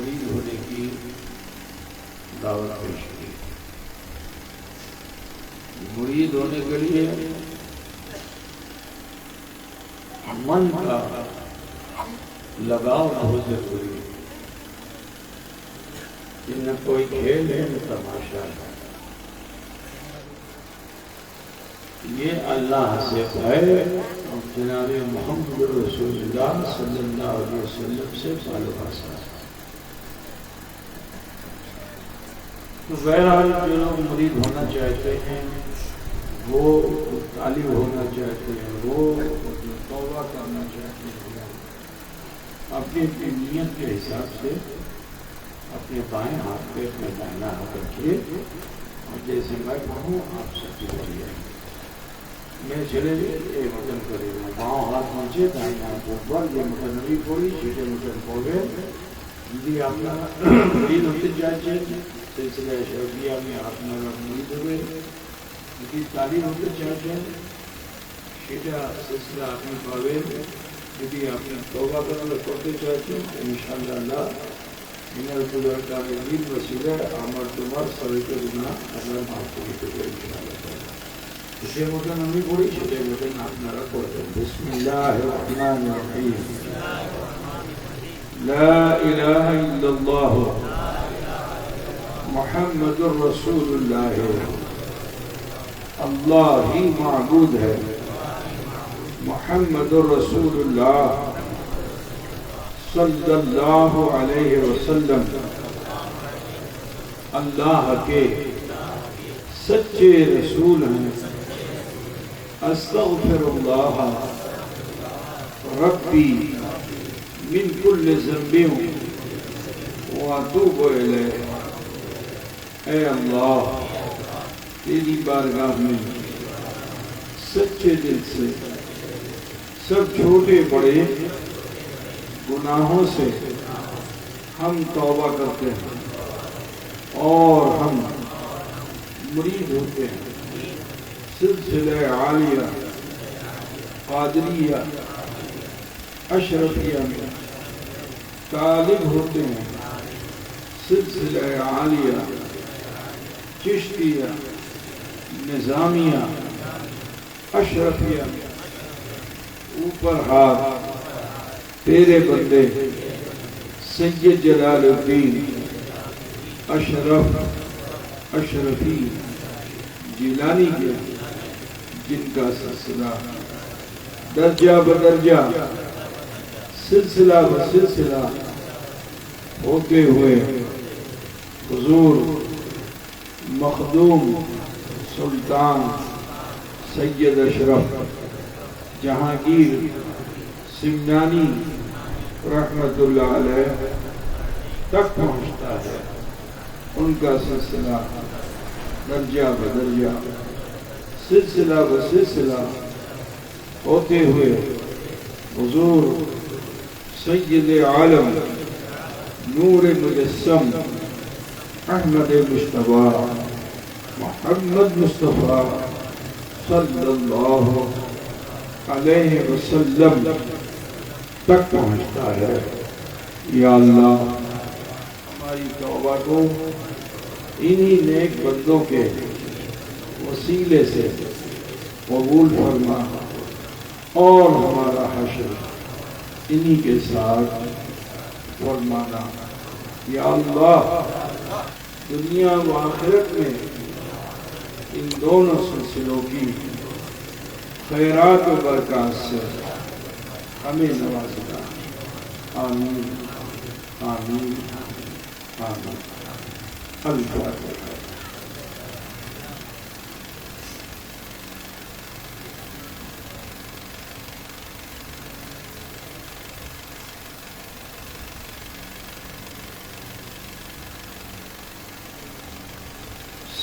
مرید ہونے کی دعوت پیش کی۔ مرید ہونے کے لیے من کا لگاؤ بہت ضروری ہے، کہ نہ کوئی کھیل ہے نہ تماشا ہے، یہ اللہ سے ہے اور جناب محمد رسول اللہ صلی اللہ علیہ وسلم سے تعلق ہے۔ تو بہرحال جو لوگ مرید ہونا چاہتے ہیں، وہ طالب ہونا چاہتے ہیں، وہ جو توبہ کرنا چاہتے ہیں، اپنی نیت کے حساب سے اپنے بائیں ہاتھ پہ اپنا دائنا ہاتھ رکھیے، اور جیسے میں کہوں آپ سب کی بڑھیا میں چلے یہ مٹن کرے گا، باؤں ہاتھ پہنچے دائیں ہاتھ اوپر، یہ مٹن ابھی پوڑی چھیٹے مٹن پوڑے جی اپنا مرید ہوتے چاہتے سلسلہ شرفیہ میں آپ مرید ہوئے کی تعلیم ہوتے چاہتے ہیں، چھیٹا سلسلہ اپنی پاوے یدی اپنے توبہ کرنا کرتے چاہتے ہیں، انشاءاللہ اللہ انہر بزرگان دین وسیلہ عمر تمہار سوے کے گناہ اگر معاف کو بھی تو انشاءاللہ اسے مطلب ہمیں بڑی چھوٹے مطلب آپ نہ رکھو۔ بسم اللہ الرحمن الرحیم، لا الہ الا اللہ محمد رسول اللہ، اللہ ہی معبود ہے، محمد رسول اللہ صلی اللہ علیہ وسلم اللہ کے سچے رسول ہیں۔ استغفر اللہ ربی من کل ذنب واتوب الیہ، اے اللہ تیری بارگاہ میں سچے دل سے سب چھوٹے بڑے گناہوں سے ہم توبہ کرتے ہیں اور ہم مرید ہوتے ہیں، سلسلہ عالیہ قادریہ اشرفیہ میں طالب ہوتے ہیں، سلسلہ عالیہ چشتیہ نظامیہ اشرفیہ میں اوپر ہاتھ تیرے بندے سید جلال الدین اشرف اشرفی جیلانی کے جن کا سلسلہ درجہ بدرجہ سلسلہ بسلسلہ ہوتے ہوئے حضور مخدوم سلطان سید اشرف جہانگیر سمنانی رحمت اللہ علیہ تک پہنچتا ہے، ان کا سلسلہ درجہ بدرجہ سلسلہ بسلسلہ ہوتے ہوئے حضور سید عالم نور مجسم احمد مصطفیٰ محمد مصطفیٰ صلی اللہ علیہ وسلم تک پہنچتا ہے۔ یا اللہ ہماری توبہ کو انہی نیک بندوں کے وسیلے سے قبول فرما اور ہمارا حشر انہی کے ساتھ فرمانا۔ یا اللہ دنیا و آخرت میں ان دونوں سلسلوں کی خیرات و برکات سے ہمیں نوازنا۔ آمین آمین آمین۔ الفاتحہ۔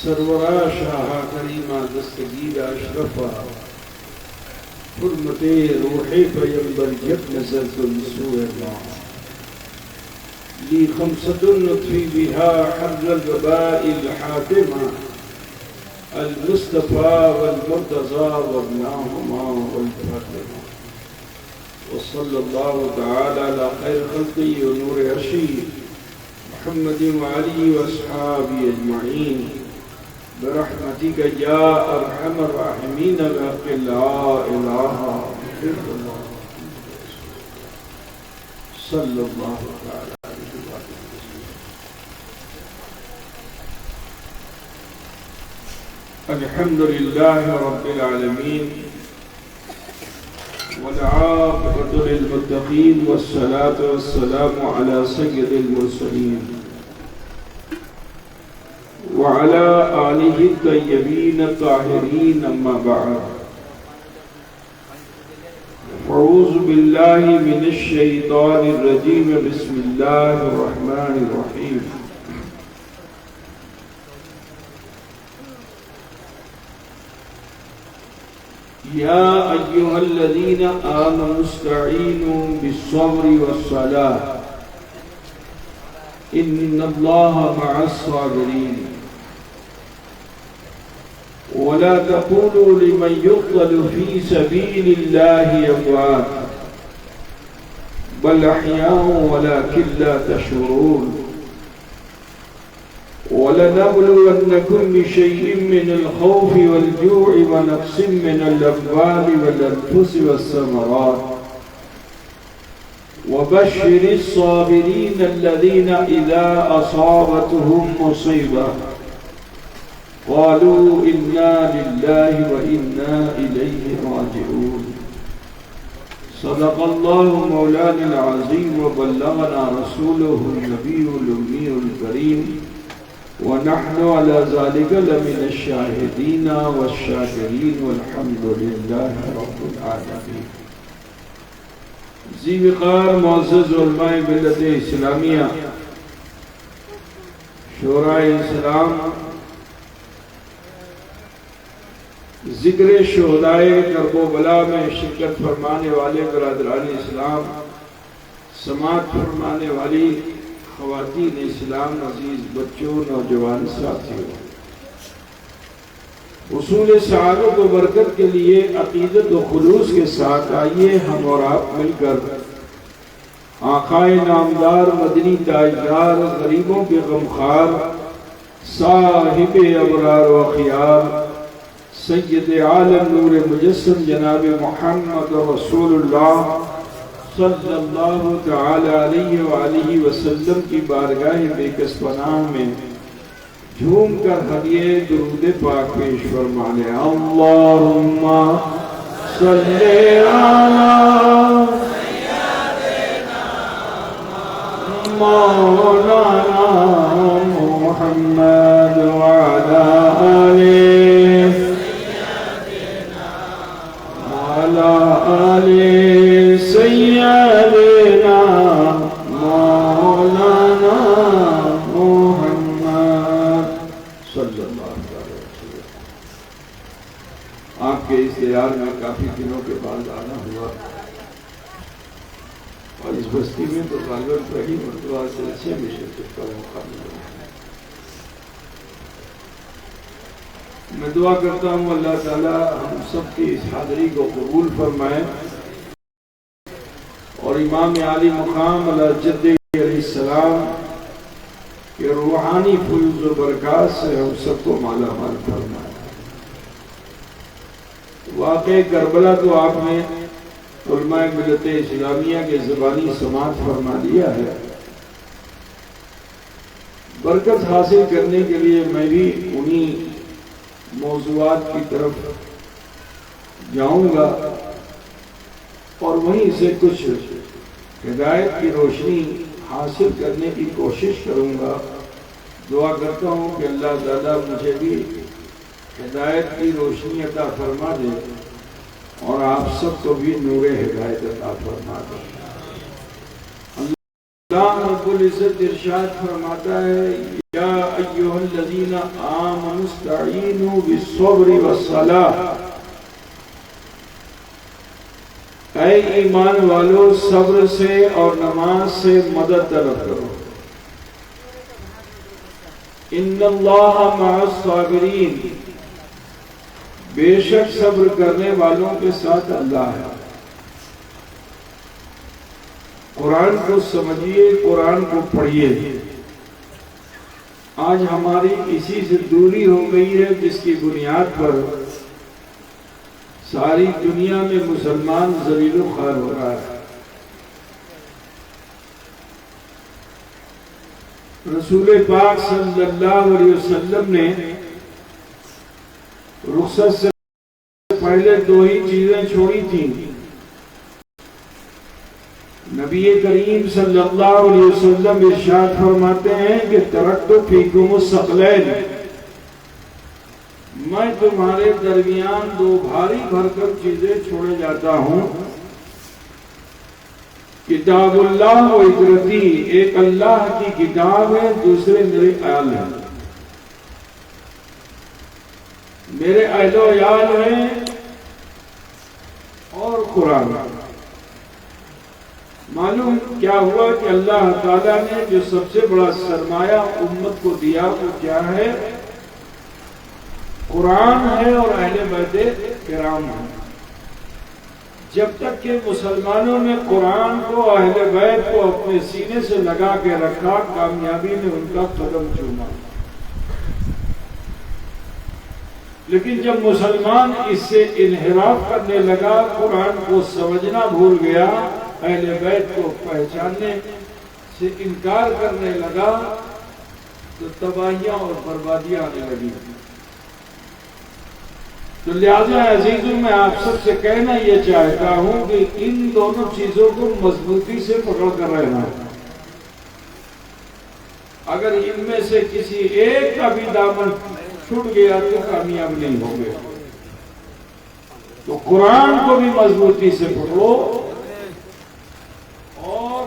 سرورہ شاہ کریمہ دستگیر اشرفہ حرمت روح پیمبر جب نزلت السوء اللہ لی خمسۃ نطفی بہا حر الوباء الحاتمہ المصطفى والمرتضى وابناهما والفاطمہ وصلی اللہ تعالی علی خیر خلقی ونور عرشی محمد وعلي وأصحابه أجمعين برحمتك يا أرحم الراحمين بحق لا إله إلا الله صلى الله تعالى عليه وسلم. الحمد لله رب العالمين والعاقبة للمتقين والصلاة والسلام على سيد المرسلين وعلى آله الطيبين الطاهرين أما بعد أعوذ بالله من الشيطان الرجيم بسم الله الرحمن الرحيم. يا أيها الذين آمنوا استعينوا بالصبر والصلاة إن الله مع الصابرين ولا تقولوا لمن يقتل في سبيل الله أموات بل أحياء ولكن لا تشعرون. ولنبلونكم بشيء من الخوف والجوع ونقص من الأموال والأنفس والثمرات وبشر الصابرين الذين إذا أصابتهم مصيبة قالوا إنا لله وإنا إليه راجعون. صدق الله مولانا العظيم وبلغنا رسوله النبي الأمي الكريم ونحن على ذلك لمن الشاهدين والشاكرين والحمد لله رب العالمين. ذی وقار معزز علماء ملت اسلامیہ، شورائے اسلام، ذکر شہدائے کرب و بلا میں شرکت فرمانے والے برادران اسلام، سماعت فرمانے والی خواتین اسلام، عزیز بچوں، نوجوان ساتھیوں، حصول سعادت و برکت کے لیے عقیدت و خلوص کے ساتھ آئیے ہم اور آپ مل کر آقائے نامدار، مدنی تاجدار، غریبوں کے غمخوار، صاحب ابرار و اخیار، سید عالم نور مجسم جناب محمد رسول اللہ صلی اللہ تعالی علیہ وآلہ وسلم کی بارگاہ بے کس پناہ میں جھوم کر ہدیے درود پاک پیش فرمانے. اللہم صلی علی مولانا محمد وعلی آلہ وعلی آلہ سیدنا مولانا محمد صلی اللہ علیہ وسلم. آپ کے اس دیار میں کافی دنوں کے بعد آنا ہوا اور اس بستی میں تو غالباً پہلی مرتبہ جلسے میں شرکت کا موقع ملا. میں دعا کرتا ہوں اللہ تعالیٰ ہم سب کی اس حاضری کو قبول فرمائے اور امام عالی مقام علی جد علیہ السلام کے روحانی فیض و برکات سے ہم سب کو مالا مال فرمائے. واقع کربلا تو آپ نے علماء ملت اسلامیہ کے زبانی سماعت فرما دیا ہے. برکت حاصل کرنے کے لیے میں بھی انہی موضوعات کی طرف جاؤں گا اور وہیں سے کچھ ہدایت کی روشنی حاصل کرنے کی کوشش کروں گا. دعا کرتا ہوں کہ اللہ تعالیٰ مجھے بھی ہدایت کی روشنی عطا فرما دے اور آپ سب کو بھی نور ہدایت عطا فرما دے. اللہ رب العزت ارشاد فرماتا ہے یا ایھا الذین آمنوا استعینوا بالصبر والصلاۃ. اے ایمان والو صبر سے اور نماز سے مدد طلب کرو. ان اللہ مع الصابرین، بے شک صبر کرنے والوں کے ساتھ اللہ ہے. قرآن کو سمجھیے، قرآن کو پڑھیے. آج ہماری اسی سے دوری ہو گئی ہے جس کی بنیاد پر ساری دنیا میں مسلمان ذلیل و خوار ہو رہا ہے۔ رسول پاک صلی اللہ علیہ وسلم نے رخصت سے پہلے دو ہی چیزیں چھوڑی تھیں۔ نبی کریم صلی اللہ علیہ وسلم ارشاد فرماتے ہیں کہ ترکت فیکم الثقلین، میں تمہارے درمیان دو بھاری بھرکم چیزیں چھوڑے جاتا ہوں، کتاب اللہ و عترتی، ایک اللہ کی کتاب ہے، دوسرے میرے اہل ہیں، میرے اہل و عیال ہیں، اور قرآن۔ معلوم کیا ہوا کہ اللہ تعالیٰ نے جو سب سے بڑا سرمایہ امت کو دیا وہ کیا ہے؟ قرآن ہے اور اہل بیت کرام ہیں۔ جب تک کہ مسلمانوں نے قرآن کو، اہل بیت کو اپنے سینے سے لگا کے رکھا، کامیابی نے ان کا قدم چوما۔ لیکن جب مسلمان اس سے انحراف کرنے لگا، قرآن کو سمجھنا بھول گیا، اہل بیت کو پہچاننے سے انکار کرنے لگا، تو تباہیاں اور بربادیاں آنے لگی۔ تو لہذا عزیزوں، میں آپ سب سے کہنا یہ چاہتا ہوں کہ ان دونوں چیزوں کو مضبوطی سے پکڑ کر رہنا۔ اگر ان میں سے کسی ایک کا بھی دامن چھوٹ گیا تو کامیاب نہیں ہو گیا۔ تو قرآن کو بھی مضبوطی سے پکڑو اور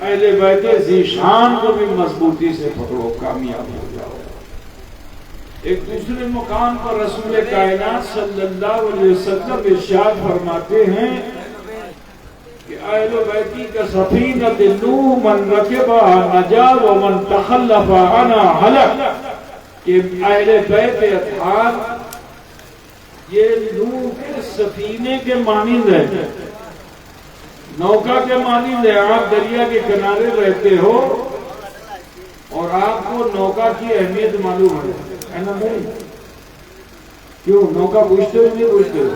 اہل بیت ذیشان کو بھی مضبوطی سے پکڑو، کامیاب ہو جاؤ۔ ایک دوسرے مقام پر رسول کائنات صلی اللہ علیہ وسلم ارشاد فرماتے ہیں کہ اہل بیتی کا سفینۃ نوح من رکبها نجا ومن تخلف عنها ہلک، کہ اہل بیت اطہار یہ نوح کے سفینے کے مانند ہے، نوکا کے مانند ہے۔ آپ دریا کے کنارے رہتے ہو اور آپ کو نوکا کی اہمیت معلوم ہے نا؟ نہیں کیوں؟ نوکا پوچھتے ہو نہیں پوچھتے ہو؟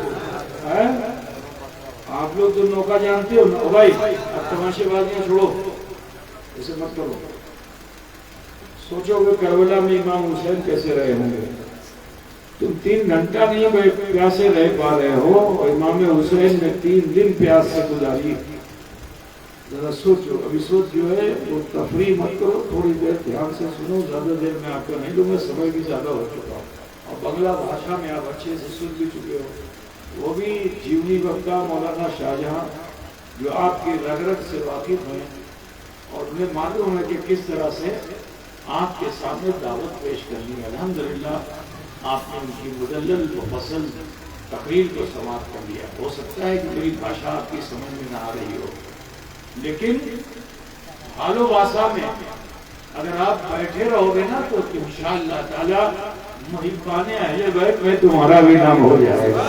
آپ لوگ تو نوکا جانتے ہو نا بھائی؟ اب تماشے بازیاں چھوڑو، ایسے مت کرو۔ سوچو کہ کربلا میں امام حسین کیسے رہے ہوں گے؟ تم 3 گھنٹہ نہیں پیاسے رہ پا رہے ہو، اور امام حسین نے 3 دن پیاس سے گزاری۔ ذرا سوچو، ابھی سوچ جو ہے وہ تفریح مت کرو، تھوڑی دیر دھیان سے سنو، زیادہ دیر میں آپ کا نہیں لوں، میں سمجھ بھی زیادہ ہو چکا ہوں، اور بنگلہ بھاشا میں آپ اچھے سے سن بھی چکے ہو۔ وہ بھی جیونی وقتہ مولانا شاہجہاں جو آپ کی رگ رگ سے واقف ہیں، اور انہیں معلوم ہے کہ کس طرح سے آپ کے سامنے دعوت پیش کرنی ہے۔ الحمدللہ آپ نے ان کی مدلل مفصل تقریر کو سماعت کر لیا۔ ہو سکتا ہے کہ میری بھاشا آپ کی سمجھ میں نہ آ رہی ہو، لیکن حال و واسا میں اگر آپ بیٹھے رہو گے نا تو انشاءاللہ تعالی محبان اہل بیت میں تمہارا بھی نام ہو جائے گا۔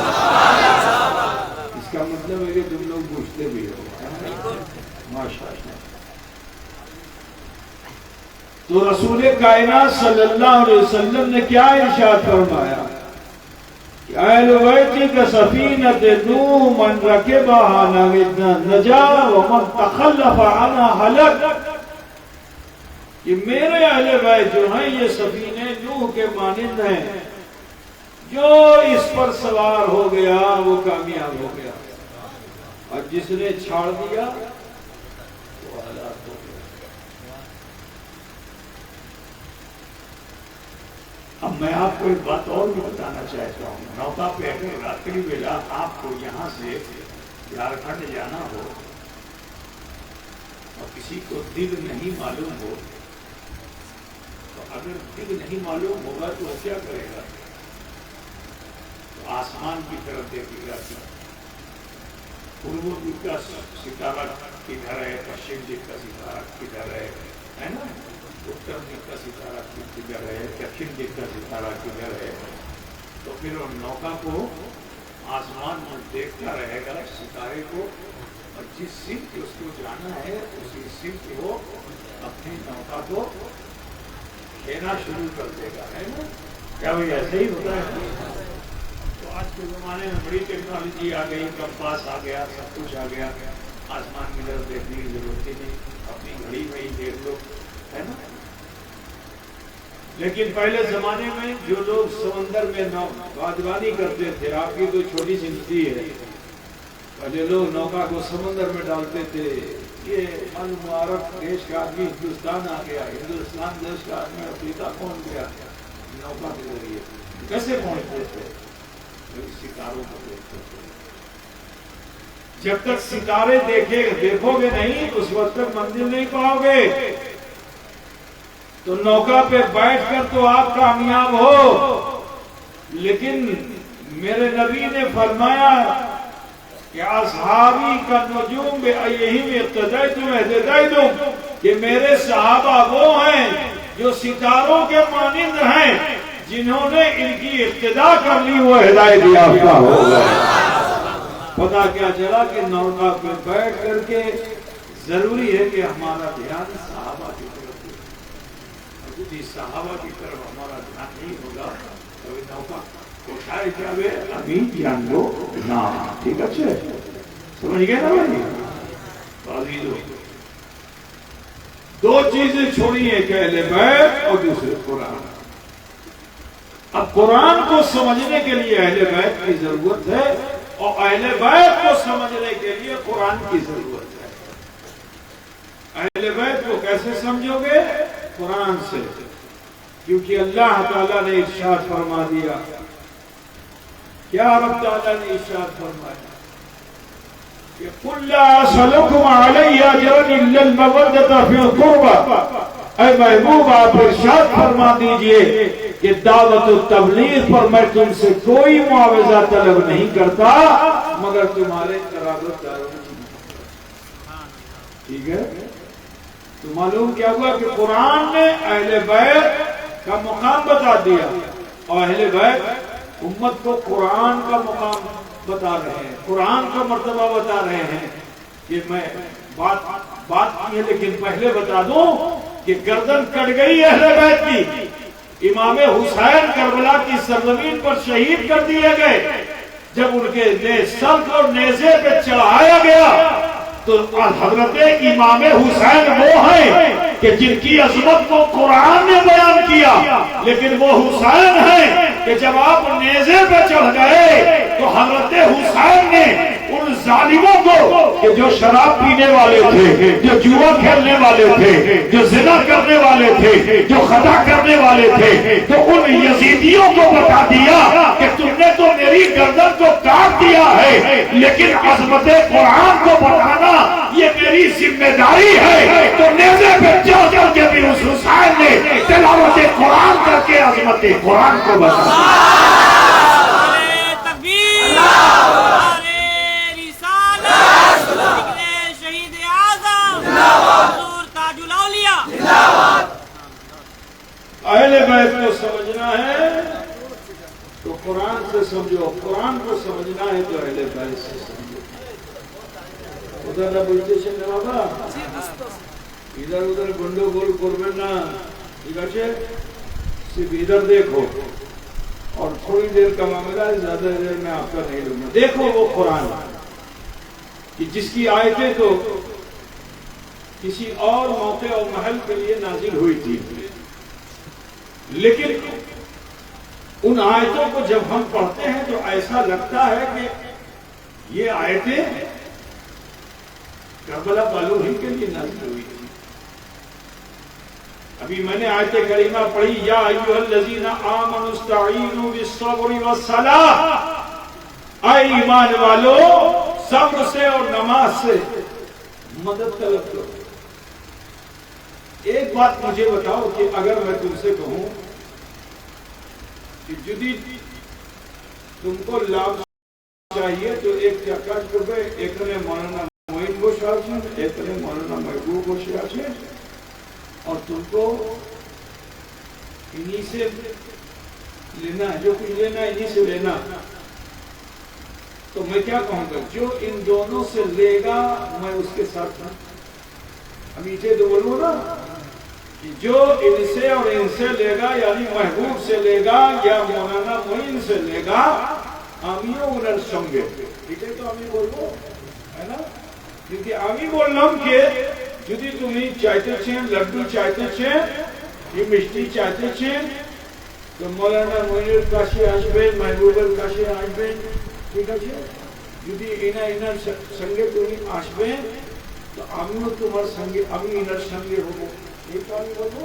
اس کا مطلب ہے کہ تم لوگ پوچھتے بھی ہو، ماشاءاللہ۔ تو رسول کائنات صلی اللہ علیہ وسلم نے کیا ارشاد فرمایا کہ اہل بیت کا سفینۃ نوح من رکبها نجا ومن تخلف عنها ہلک، کہ میرے اہل بیت جو ہیں یہ سفینے نوح کے مانند ہیں، جو اس پر سوار ہو گیا وہ کامیاب ہو گیا، اور جس نے چھاڑ دیا وہ ہلاک ہو گیا۔ اب میں آپ کو ایک بات اور بھی بتانا چاہتا ہوں۔ نوکا پہ اگر راتری بیلا آپ کو یہاں سے جھارکھنڈ جانا ہو اور کسی کو دل نہیں معلوم ہو، تو اگر دل نہیں معلوم ہوگا تو وہ کیا کرے گا؟ تو آسمان کی طرف دیکھے گا، پورب دکھ کا ستارہ کدھر ہے، پشچم دکھ کا ستارہ کدھر ہے نا؟ اتر دکھ کا ستارہ کدھر ہے، دکھن دکھ کا ستارہ کدھر ہے؟ تو پھر وہ نوکا کو آسمان میں دیکھتا رہے گا ستارے کو، اور جس سمت اس کو جانا ہے اسی سمت وہ اپنی نوکا کو کہنا شروع کر دے گا، ہے نا؟ کیا بھائی ایسے ہی ہوتا ہے؟ تو آج کے زمانے میں بڑی ٹیکنالوجی آ گئی، کمپاس آ گیا، سب کچھ آ گیا، آسمان کی طرف دیکھنے کی ضرورت ہی نہیں، اپنی گھڑی میں ہی دیکھ لو، ہے نا؟ لیکن پہلے زمانے میں جو لوگ سمندر میں بادبانی کرتے تھے، آپ کی تو چھوٹی سی ندی ہے، پہلے لوگ نوکا کو سمندر میں ڈالتے تھے، یہ المعارف دیش کا آدمی ہندوستان آ گیا، ہندوستان دیش کا آدمی افریقہ پہنچ گیا، نوکا کے ذریعے کیسے پہنچتے تھے؟ ستاروں کو دیکھتے تھے۔ جب تک ستارے دیکھو گے نہیں اس وقت تک منزل نہیں پاؤ گے۔ تو نوکا پہ بیٹھ کر تو آپ کامیاب ہو، لیکن میرے نبی نے فرمایا کہ اصحابی کا نجوم بأیہم اقتدیتم اہتدیتم، کہ میرے صحابہ وہ ہیں جو ستاروں کے مانند ہیں، جنہوں نے ان کی اقتداء کر لی وہ ہدایت یافتہ ہو گئے۔ پتا کیا چلا کہ نوکا پہ بیٹھ کر کے ضروری ہے کہ ہمارا دھیان صحابہ کی طرف ہو۔ جی صحابہ کی طرف ہمارا دھیان نہیں ہوگا تو نوکا اٹھائے جاوے ابھی دھیان دو نا، ٹھیک ہے؟ سمجھ گئے نا بھائی؟ عزیزو، دو چیزیں چھوڑی ہیں کہ اہل بیت اور دوسرے قرآن۔ اب قرآن کو سمجھنے کے لیے اہل بیت کی ضرورت ہے، اور اہل بیت کو سمجھنے کے لیے قرآن کی ضرورت ہے۔ اہل بیت کو کیسے سمجھو گے؟ قرآن سے، کیونکہ اللہ تعالیٰ نے ارشاد فرما دیا۔ کیا رب تعالیٰ نے ارشاد فرمایا کہ قُلْ لَا أَسْأَلُكُمْ عَلَيْهِ أَجْرًا إِلَّا الْمَوَدَّةَ فِي الْقُرْبَى۔ اے محبوب آپ ارشاد فرما دیجئے کہ دعوت و تبلیغ پر میں تم سے کوئی معاوضہ طلب نہیں کرتا مگر تمہارے قرابت داروں کی۔ ٹھیک ہے؟ تو معلوم کیا ہوا کہ قرآن نے اہل بیت کا مقام بتا دیا، اور اہل بیت امت کو قرآن کا مقام بتا رہے ہیں، قرآن کا مرتبہ بتا رہے ہیں۔ کہ میں بات کی ہے لیکن پہلے بتا دوں کہ گردن کٹ گئی اہل بیت کی۔ امام حسین کربلا کی سرزمین پر شہید کر دیے گئے، جب ان کے سر کو نیزے پہ چڑھایا گیا تو حضرت امام حسین وہ ہیں کہ جن کی عظمت کو قرآن نے بیان کیا، لیکن وہ حسین ہیں کہ جب آپ نیزے پہ چڑھ گئے تو حضرت حسین نے ان ظالموں کو کہ جو شراب پینے والے تھے، جو جوا کھیلنے والے تھے، جو زنا کرنے والے تھے، جو خطا کرنے والے تھے، تو ان یزیدیوں کو بتا دیا کہ تم نے تو میری گردن کو کاٹ دیا ہے، لیکن عظمت قرآن کو بتانا یہ میری ذمہ داری ہے۔ تو نیزے پہ چڑھ کر کے بھی اس حسین نے تلاوت قرآن کر کے عظمت قرآن کو بتایا۔ اہل بیت کو سمجھنا ہے تو قرآن سے سمجھو، قرآن کو سمجھنا ہے تو اہل بیت سے سمجھو۔ ادھر نہ بولتے چلے بابا، ادھر ادھر گنڈو گول کربے نا، ٹھیک ہے؟ صرف ادھر دیکھو، اور تھوڑی دیر کا معاملہ ہے، زیادہ دیر میں آپ کا نہیں لوں گا۔ دیکھو وہ قرآن کہ جس کی آیتیں تو کسی اور موقع اور محل کے لیے نازل ہوئی تھی، لیکن ان آیتوں کو جب ہم پڑھتے ہیں تو ایسا لگتا ہے کہ یہ آیتیں کربلا والوں ہی کے لیے نازل ہوئی تھی۔ ابھی میں نے آیت کریمہ پڑھی، یا ایھا الذین آمنوا استعینوا بالصبر والصلاۃ، اے ایمان والو صبر سے اور نماز سے مدد طلب کرو۔ ایک بات مجھے بتاؤ کہ اگر میں تم سے کہوں کہ جدی تم کو لابھ چاہیے تو ایک چکر کربے، ایک نے مولانا معین کو شاہد، ایک نے مولانا محبوب کو شاہد، اور تم کو انہی سے لینا ہے، جو کچھ لینا ہے انہی سے لینا، تو میں کیا کہوں گا؟ جو ان دونوں سے لے گا میں اس کے ساتھ ہوں۔ ہم ایچے تو بولوں نا، کہ جو ان سے اور ان سے لے گا یعنی محبوب سے لے گا یا مولانا معین سے لے گا আমিও ওনার সঙ্গে এটাই তো আমি বলবো তাই না যদি আমি বললাম যে যদি তুমি চাইতেছেন লাড্ডু চাইতেছেন এই মিষ্টি চাইতেছেন তো মৌলানা মঈনের কাছে আসবেন মাহবুবের কাছে আসবেন ঠিক আছে যদি এনার সঙ্গে তুমি আসবেন তো আমিও তোমার সঙ্গে আমি এনার সঙ্গে হবো এই তো আমি বলবো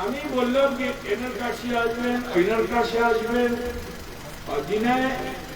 আমি বললাম যে এনার কাছে আসবেন এনার কাছে আসবেন আর যিনি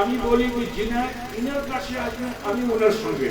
আমি বলি যে যিনি এনার কাছে আসবেন আমি ওনার সঙ্গে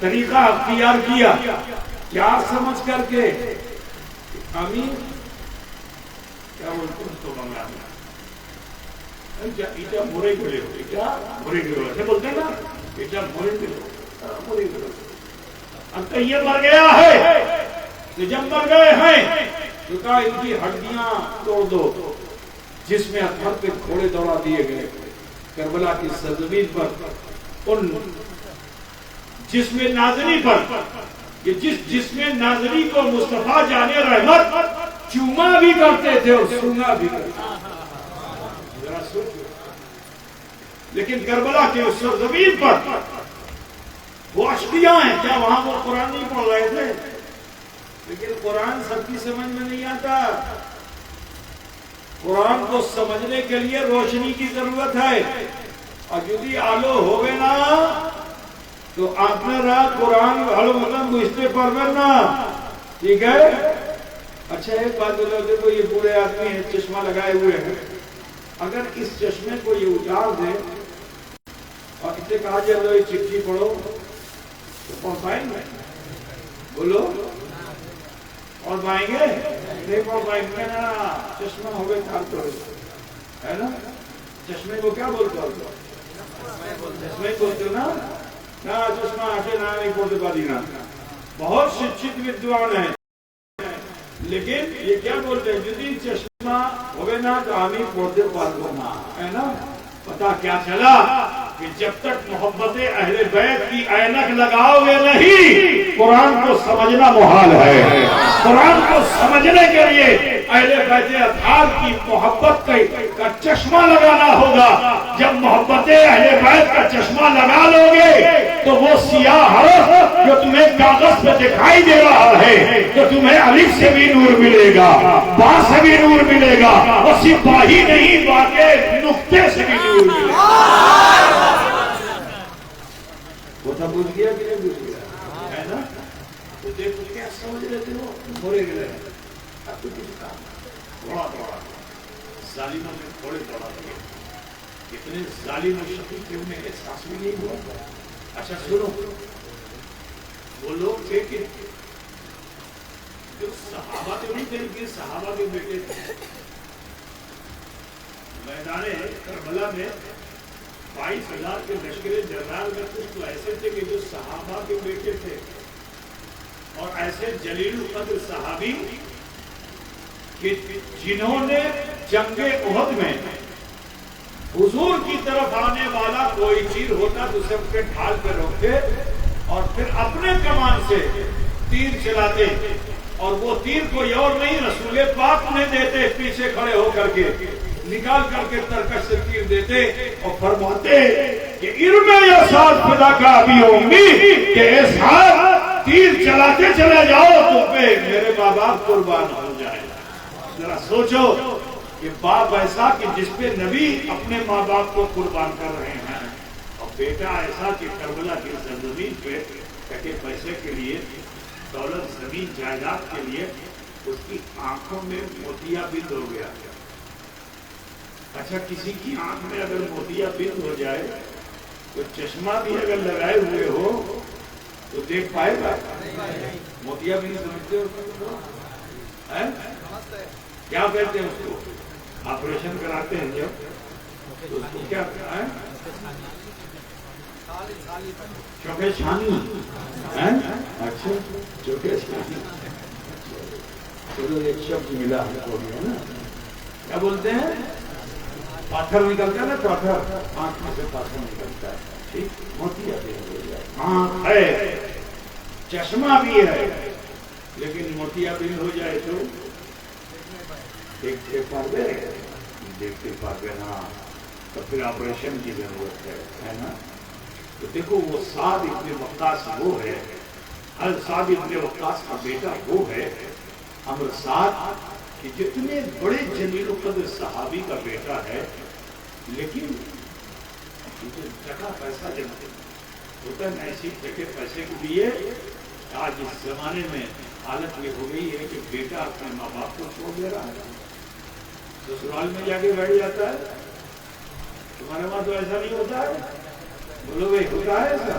طریقہ اختیار کیا کیا سمجھ کر کے امین کیا بولتے ہیں تو بنگلہ میں ایٹا مورے گرے ہو ایٹا مورے گرے ہو ایسے بولتے ہیں نا ایٹا مورے گرے ہو مورے گرے ہو اب تو یہ مر گیا ہے کہ جب مر گئے ہیں تو کہا ان کی ہڈیاں توڑ دو جس میں اتھر پہ گھوڑے دوڑا دیے گئے کربلا کی سرزمین پر ان جسم ناظری پر کہ جس جسم ناظری کو مصطفیٰ جانے رحمت چوما بھی کرتے تھے اور سونا بھی کرتے تھے لیکن کربلا کے اس سرزمین پر وہ اشقیاء ہیں کیا وہاں وہ قرآن نہیں پڑھ رہے تھے لیکن قرآن سب کی سمجھ میں نہیں آتا قرآن کو سمجھنے کے لیے روشنی کی ضرورت ہے اور جدی آلو ہوگے نا تو آپ نے رہا قرآن حلو مطلب بوجھتے پر نا ٹھیک ہے اچھا ایک بات بولو دیکھو یہ بوڑھے آدمی ہیں چشمہ لگائے ہوئے ہیں اگر اس چشمے کو یہ اتار دے اور اسے کہا جائے لو یہ چٹھی پڑھو تو پڑھ پائیں گے بولو اور پائیں گے نہیں پڑھ پائیں گے نا چشمہ ہو گئے کار تو ہے نا چشمے کو کیا بولتے ہو چشمے بولتے ہو نا چشمہ آٹے نہ نہیں پڑھتے پا دینا بہت شکشت ودوان ہیں لیکن یہ کیا بولتے ہیں جدی چشمہ ہوگے نا تو آمی پڑھتے پا دینا ہے نا پتا کیا چلا کہ جب تک محبت اہل بیت کی اینک لگاؤ گے نہیں قرآن کو سمجھنا محال ہے قرآن کو سمجھنے کے لیے اہل بیت اطہار کی محبت کا چشمہ لگانا ہوگا جب محبت اہل بیت کا چشمہ لگا لو گے تو وہ سیاہ حرف جو تمہیں کاغذ پہ دکھائی دے رہا ہے تو تمہیں الف سے بھی نور ملے گا با سے بھی نور ملے گا اور سپاہی نہیں واقع نقطے سے بھی نور ملے گا وہ تھا بوجھ گیا کہ نہیں بوجھ گیا ہے نا تو دیکھو کیا سمجھ لیتے ہو مورے گئے اب تو کچھ کام تھوڑا ظالموں میں تھوڑے دوڑا لگے اتنے ظالم و شقی کہ انہیں احساس بھی نہیں ہوا اچھا سنو وہ لوگ تھے کہ جو صحابہ تو نہیں تھے کہ صحابہ کے بیٹے تھے میدان کربلا میں 22,000 کے لشکر جنرال میں کچھ تو ایسے تھے کہ جو صحابہ کے بیٹے تھے اور ایسے جلیل القدر صحابی کہ جنہوں نے جنگ احد میں حضور کی طرف آنے والا کوئی چیز ہوتا تو اسے اپنے ڈھال پہ روکتے اور پھر اپنے کمان سے تیر چلاتے اور وہ تیر کوئی اور نہیں رسول پاک نے دیتے پیچھے کھڑے ہو کر کے نکال کر کے ترکش سے تیر دیتے اور فرماتے کہ ارم یا ساتھ خدا کا ابھی ہوگی کہ اے ساتھ تیر چلاتے چلے جاؤ تو پہ میرے ماں باپ قربان ہو جائے ذرا سوچو کہ باپ ایسا کہ جس پہ نبی اپنے ماں باپ کو قربان کر رہے ہیں اور بیٹا ایسا کہ کربلا کی سرزمین پہ کٹے پیسے کے لیے دولت زمین جائیداد کے لیے اس کی آنکھوں میں موتیا بند ہو گیا اچھا کسی کی آنکھ میں اگر موتیا بند ہو جائے تو چشمہ بھی اگر لگائے ہوئے ہو تو دیکھ پائے گا موتیا بند سمجھتے ہو کیا کہتے ہیں اس کو آپریشن کراتے ہیں جب تو اس کو کیا ہے چوکے چھانی اچھا چوکے چھانی چلو ایک شبد ملا ہے نا کیا بولتے ہیں پاتھر نکلتا ہے نا پاتھر آنکھ میں سے پاتھر نکلتا ہے ٹھیک موتیا بھی ہو جائے آنکھ ہے چشمہ بھی ہے لیکن موتیا بھی ہو جائے تو دیکھتے پاگے نا تو پھر آپریشن کی ضرورت ہے نا تو دیکھو وہ سعد ابن وقاص وہ ہے سعد ابن وقاص کا بیٹا وہ ہے عمرو سعد کہ جتنے بڑے جلیل القدر صحابی کا بیٹا ہے لیکن جگہ پیسہ جب ہوتا ہے ایسی جگہ پیسے کے لیے آج اس زمانے میں حالت یہ ہو گئی ہے کہ بیٹا اپنے ماں باپ کو چھوڑ دے رہا ہے سسرال میں جا کے بیٹھ جاتا ہے تمہارے وہاں تو ایسا نہیں ہوتا ہے بولو بھائی ہوتا ہے ایسا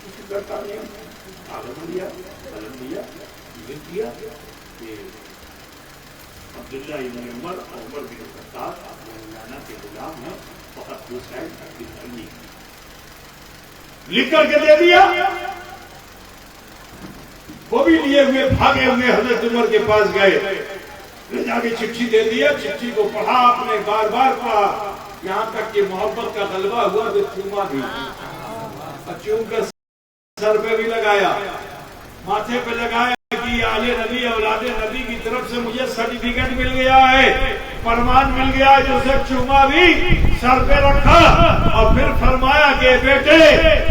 کسی کرتا نہیں کالم لیا قلم لیا لکھ دیا کہ عبداللہ ابن عمر اور عمر بن خطاب مولانا کے غلام ہیں فقط حسین بن علی لکھ کر کے دے دیا. وہ بھی لیے ہوئے بھاگے ہوئے حضرت عمر کے پاس گئے, لے جا کے چٹھی دے دیا. چٹھی کو پڑھا آپ نے, بار بار پڑھا, یہاں تک کہ محبت کا غلبہ ہوا تو چوما بھی, چوم کر سر پہ بھی لگایا, ماتھے پہ لگایا کہ آل نبی اولاد نبی کی طرف سے مجھے سرٹیفکیٹ مل گیا ہے, فرمان مل گیا ہے. جو سے چوما بھی, سر پہ رکھا اور پھر فرمایا کہ بیٹے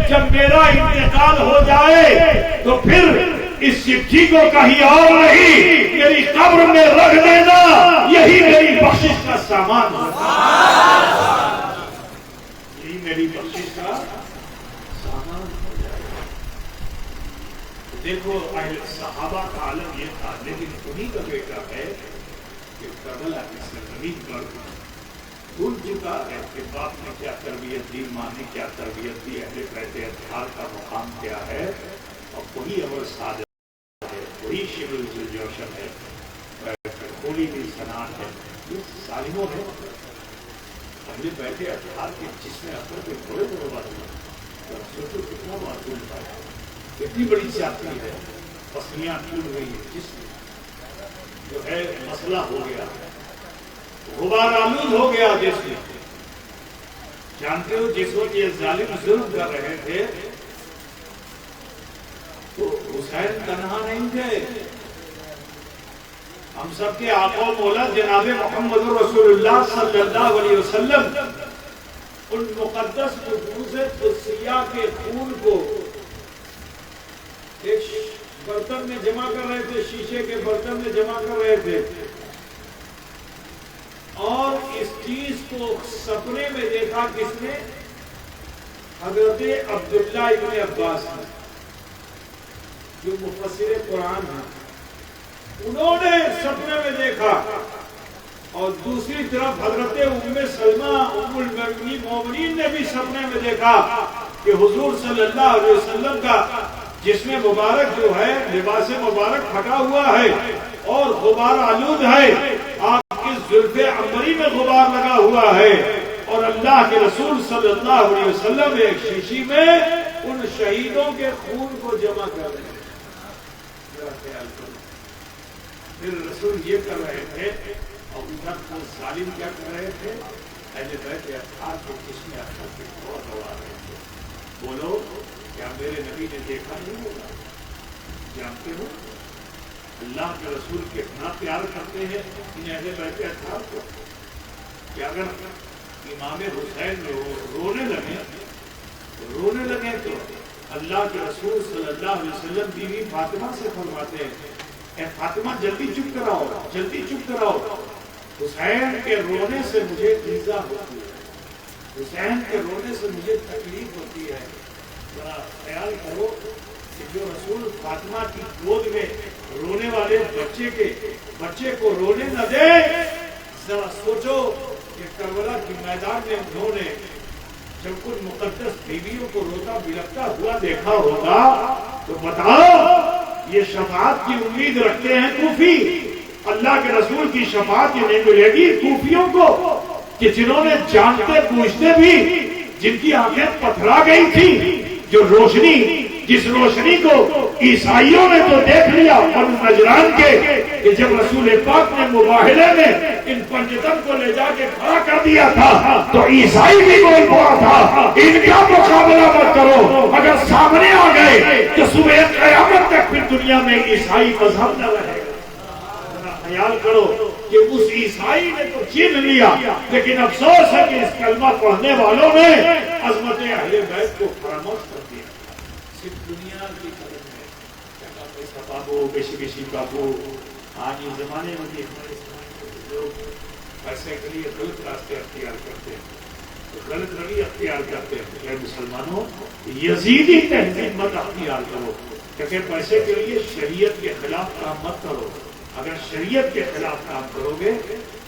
جب میرا انتقال ہو جائے تو پھر اس چٹھی کو کہیں اور نہیں میری قبر میں رکھ دینا, یہی میری بخشش کا سامان ہوگا, یہی میری بخشش کا سامان ہو جائے گا. دیکھو اہل صحابہ کا عالم یہ تھا, لیکن انہی کا بیٹا ہے کہ کربلا کی سرزمین پر بھول چکا ہے کہ باپ نے کیا تربیت دی, ماں نے کیا تربیت دی, اہل بیت اطہار کا مقام کیا ہے, اور وہی امر صادق ہے, وہی شبل جوشن ہے, ہولی کی صنعت ہے. یہ ظالموں ہے اہل بیت اطہار کے جس میں اثر کے تھوڑے تھوڑے بات ہوئے, سوچو کتنا معصوم ہے, اتنی بڑی سیاسی ہے, پسلیاں ٹوٹ گئی ہے, جس جو ہے مسئلہ ہو گیا, غبار آلود ہو گیا. جس میں جانتے ہو جس وقت یہ ظالم ظلم کر رہے تھے تو حسین تنہا نہیں تھے, ہم سب کے آقا و مولا جناب محمد رسول اللہ صلی اللہ علیہ وسلم ان مقدس قدوس قدسیہ کے خون کو ایک برتن میں جمع کر رہے تھے, شیشے کے برتن میں جمع کر رہے تھے, اور اس چیز کو سپنے میں دیکھا کس نے؟ حضرت عبداللہ ابن عباس نے, جو مفسر قرآن ہیں, انہوں نے سپنے میں دیکھا. اور دوسری طرف حضرت ام سلمہ ام المومنین نے بھی سپنے میں دیکھا کہ حضور صلی اللہ علیہ وسلم کا جسم مبارک جو ہے لباس مبارک پھٹا ہوا ہے اور غبار آلود ہے, آپ کی زلف عنبری میں غبار لگا ہوا ہے, اور اللہ کے رسول صلی اللہ علیہ وسلم ایک شیشی میں ان شہیدوں کے خون کو جمع کر رہے ہیں. ذرا خیال کرو, پھر رسول یہ کر رہے تھے اور ادھر ظالم کیا کر رہے تھے, اہل بیت اطہار کو جس میں اثر کے بہت دوڑا رہے تھے. بولو کیا میرے نبی نے دیکھا نہیں ہوگا؟ جانتے ہو اللہ کے رسول کتنا پیار کرتے ہیں ان اہل بیت اطہار کو, کہ اگر امام حسین رونے لگے تو اللہ کے رسول صلی اللہ علیہ وسلم بیوی فاطمہ سے فرماتے ہیں, اے فاطمہ جلدی چپ کراؤ, جلدی چپ کراؤ, حسین کے رونے سے مجھے ایذا ہوتی ہے, حسین کے رونے سے مجھے تکلیف ہوتی ہے. ذرا خیال کرو کہ جو رسول فاطمہ کی گود میں رونے والے بچے کو رونے نہ دے, ذرا سوچو کہ کربلا کے میدان میں انہوں نے جب ان مقدس بیویوں کو روتا بلکتا ہوا دیکھا ہوگا تو بتاؤ یہ شفاعت کی امید رکھتے ہیں کوفی, اللہ کے رسول کی شفاعت یہ نہیں ملے گی کوفیوں کو کہ جنہوں نے جانتے پوچھتے بھی, جن کی آنکھیں پتھرا گئی تھی, جو روشنی جس روشنی کو عیسائیوں نے تو دیکھ لیا اور نجران کے کہ جب رسول پاک نے مباہلے میں ان پنجتن کو لے جا کے کھڑا کر دیا تھا تو عیسائی بھی بول پڑا تھا ان کا مقابلہ مت کرو, اگر سامنے آ گئے تو صبح قیامت تک پھر دنیا میں عیسائی مذہب نہ رہے گا. خیال کرو کہ اس عیسائی نے تو چھین لیا, لیکن افسوس ہے کہ اس کلمہ پڑھنے والوں نے عظمت اہل بیت کو فراموش کر دیا. صرف دنیا کی قدر میں کیا پیسہ پابو بیشی پابو. آج اس زمانے میں بھی ہمارے لوگ پیسے کے لیے غلط راستے اختیار کرتے ہیں, غلط روی اختیار کرتے ہیں. اے مسلمانوں, یزیدی تہذیب مت اختیار کرو, کیونکہ پیسے کے لیے شریعت کے خلاف کام مت کرو. اگر شریعت کے خلاف کام کرو گے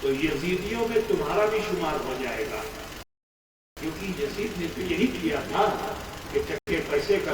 تو یزیدیوں میں تمہارا بھی شمار ہو جائے گا, کیونکہ یزید نے تو یہی کیا تھا. کہ ٹکے پیسے کا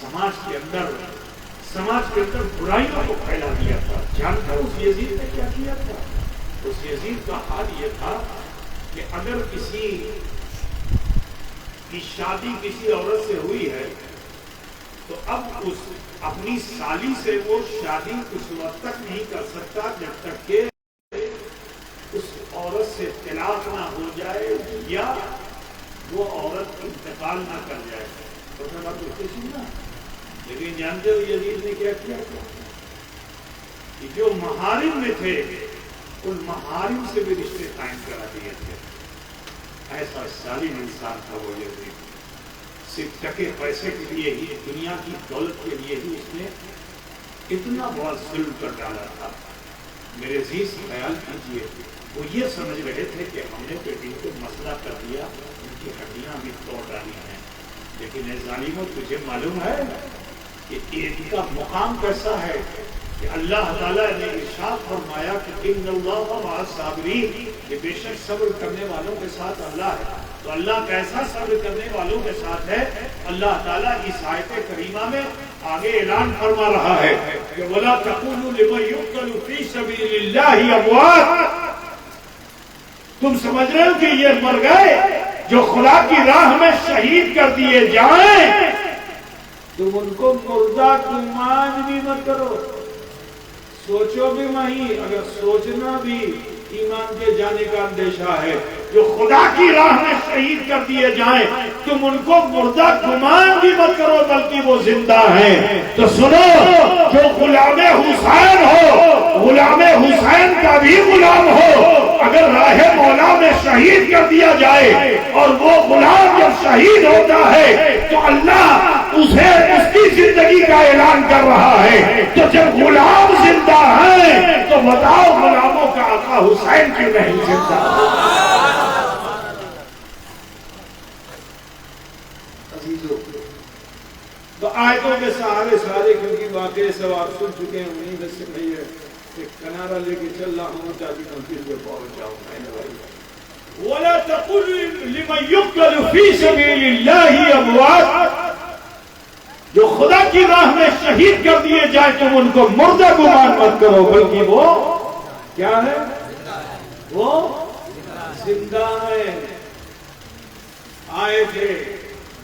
سماج کے اندر برائیوں کو پھیلا دیا تھا. جانتا اس یزید نے کیا کیا تھا؟ اس یزید کا حال یہ تھا کہ اگر کسی کی شادی کسی عورت سے ہوئی ہے تو اب اس اپنی سالی سے وہ شادی اس وقت تک نہیں کر سکتا جب تک کہ اس عورت سے طلاق نہ ہو جائے یا وہ عورت انتقال نہ کر جائے. لیکن جانتے ہو یزید نے کیا کیا تھا کہ جو محارم میں تھے ان محارم سے بھی رشتے قائم کرا دیے تھے. ایسا ظالم انسان تھا وہ یزید. صرف ٹکے پیسے کے لیے ہی, دنیا کی دولت کے لیے ہی اس نے اتنا بڑا ظلم کر ڈالا تھا. میرے عزیز خیال کیجیے, وہ یہ سمجھ رہے تھے کہ ہم نے تو ان کو مسئلہ کر دیا, ان کی ہڈیاں بھی توڑ ڈالی ہیں. لیکن اے ظالموں, تجھے معلوم ہے کہ ان کا مقام کیسا ہے کہ اللہ تعالیٰ نے ارشاد فرمایا کہ ان اللہ مع الصابرین, کہ بے شک صبر کرنے والوں کے ساتھ اللہ ہے. تو اللہ کیسا صبر کرنے والوں کے ساتھ ہے؟ اللہ تعالیٰ اس آیت کریمہ میں آگے اعلان فرما رہا ہے کہ وَلَا تَقُولُوا لِمَن يُقْتَلُ فِي سَبِيلِ اللَّهِ أَمْوَاتٌ. تم سمجھ رہے ہو کہ یہ مر گئے جو خدا کی راہ میں شہید کر دیے جائیں, تم ان کو مردہ گمان بھی مت کرو, سوچو بھی نہیں. اگر سوچنا بھی ایمان کے جانے کا اندیشہ ہے. جو خدا کی راہ میں شہید کر دیے جائیں تم ان کو مردہ گمان بھی مت کرو بلکہ وہ زندہ ہیں. تو سنو, جو غلام حسین ہو, غلام حسین کا بھی غلام ہو, اگر راہ مولا میں شہید کر دیا جائے اور وہ غلام جب شہید ہوتا ہے تو اللہ اسے اس کی زندگی کا اعلان کر رہا ہے. تو جب غلام زندہ ہیں تو بتاؤ غلاموں کا آقا حسین کیوں نہیں زندہ؟ تو آیتوں کے سارے کیونکہ واقعے سے آپ سن چکے ہیں, انہیں میں سے نہیں ہے کہ کنارہ لے کے چل رہا ہوں تاکہ منزل پہ پہنچ جاؤں. وَلَا تَقُولُوا لِمَن يُقْتَلُ فِي سَبِيلِ اللَّهِ أَمْوَاتٌ. جو خدا کی راہ میں شہید کر دیے جائے تم ان کو مردہ گمان مت کرو بلکہ وہ کیا ہے؟ وہ زندہ ہے. آئے تھے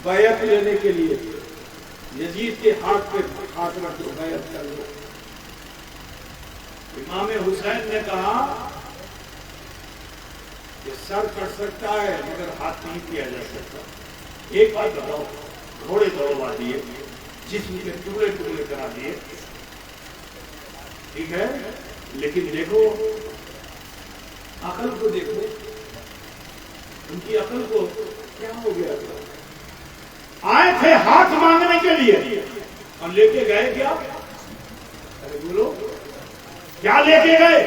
بیعت لینے کے لیے, یزید کے ہاتھ پہ ہاتھ رکھ دو, بیعت کر لو. امام حسین نے کہا کہ سر کٹ سکتا ہے مگر ہاتھ نہیں کیا جا سکتا. ایک بات بتاؤ, گھوڑے دوڑوا دیے, جسم کے ٹکڑے ٹکڑے کرا دیے, ٹھیک ہے, لیکن دیکھو عقل کو, دیکھو ان کی عقل کو کیا ہو گیا تھا. آئے تھے ہاتھ مانگنے کے لیے اور لے کے گئے کیا؟ ارے بولو, کیا لے کے گئے؟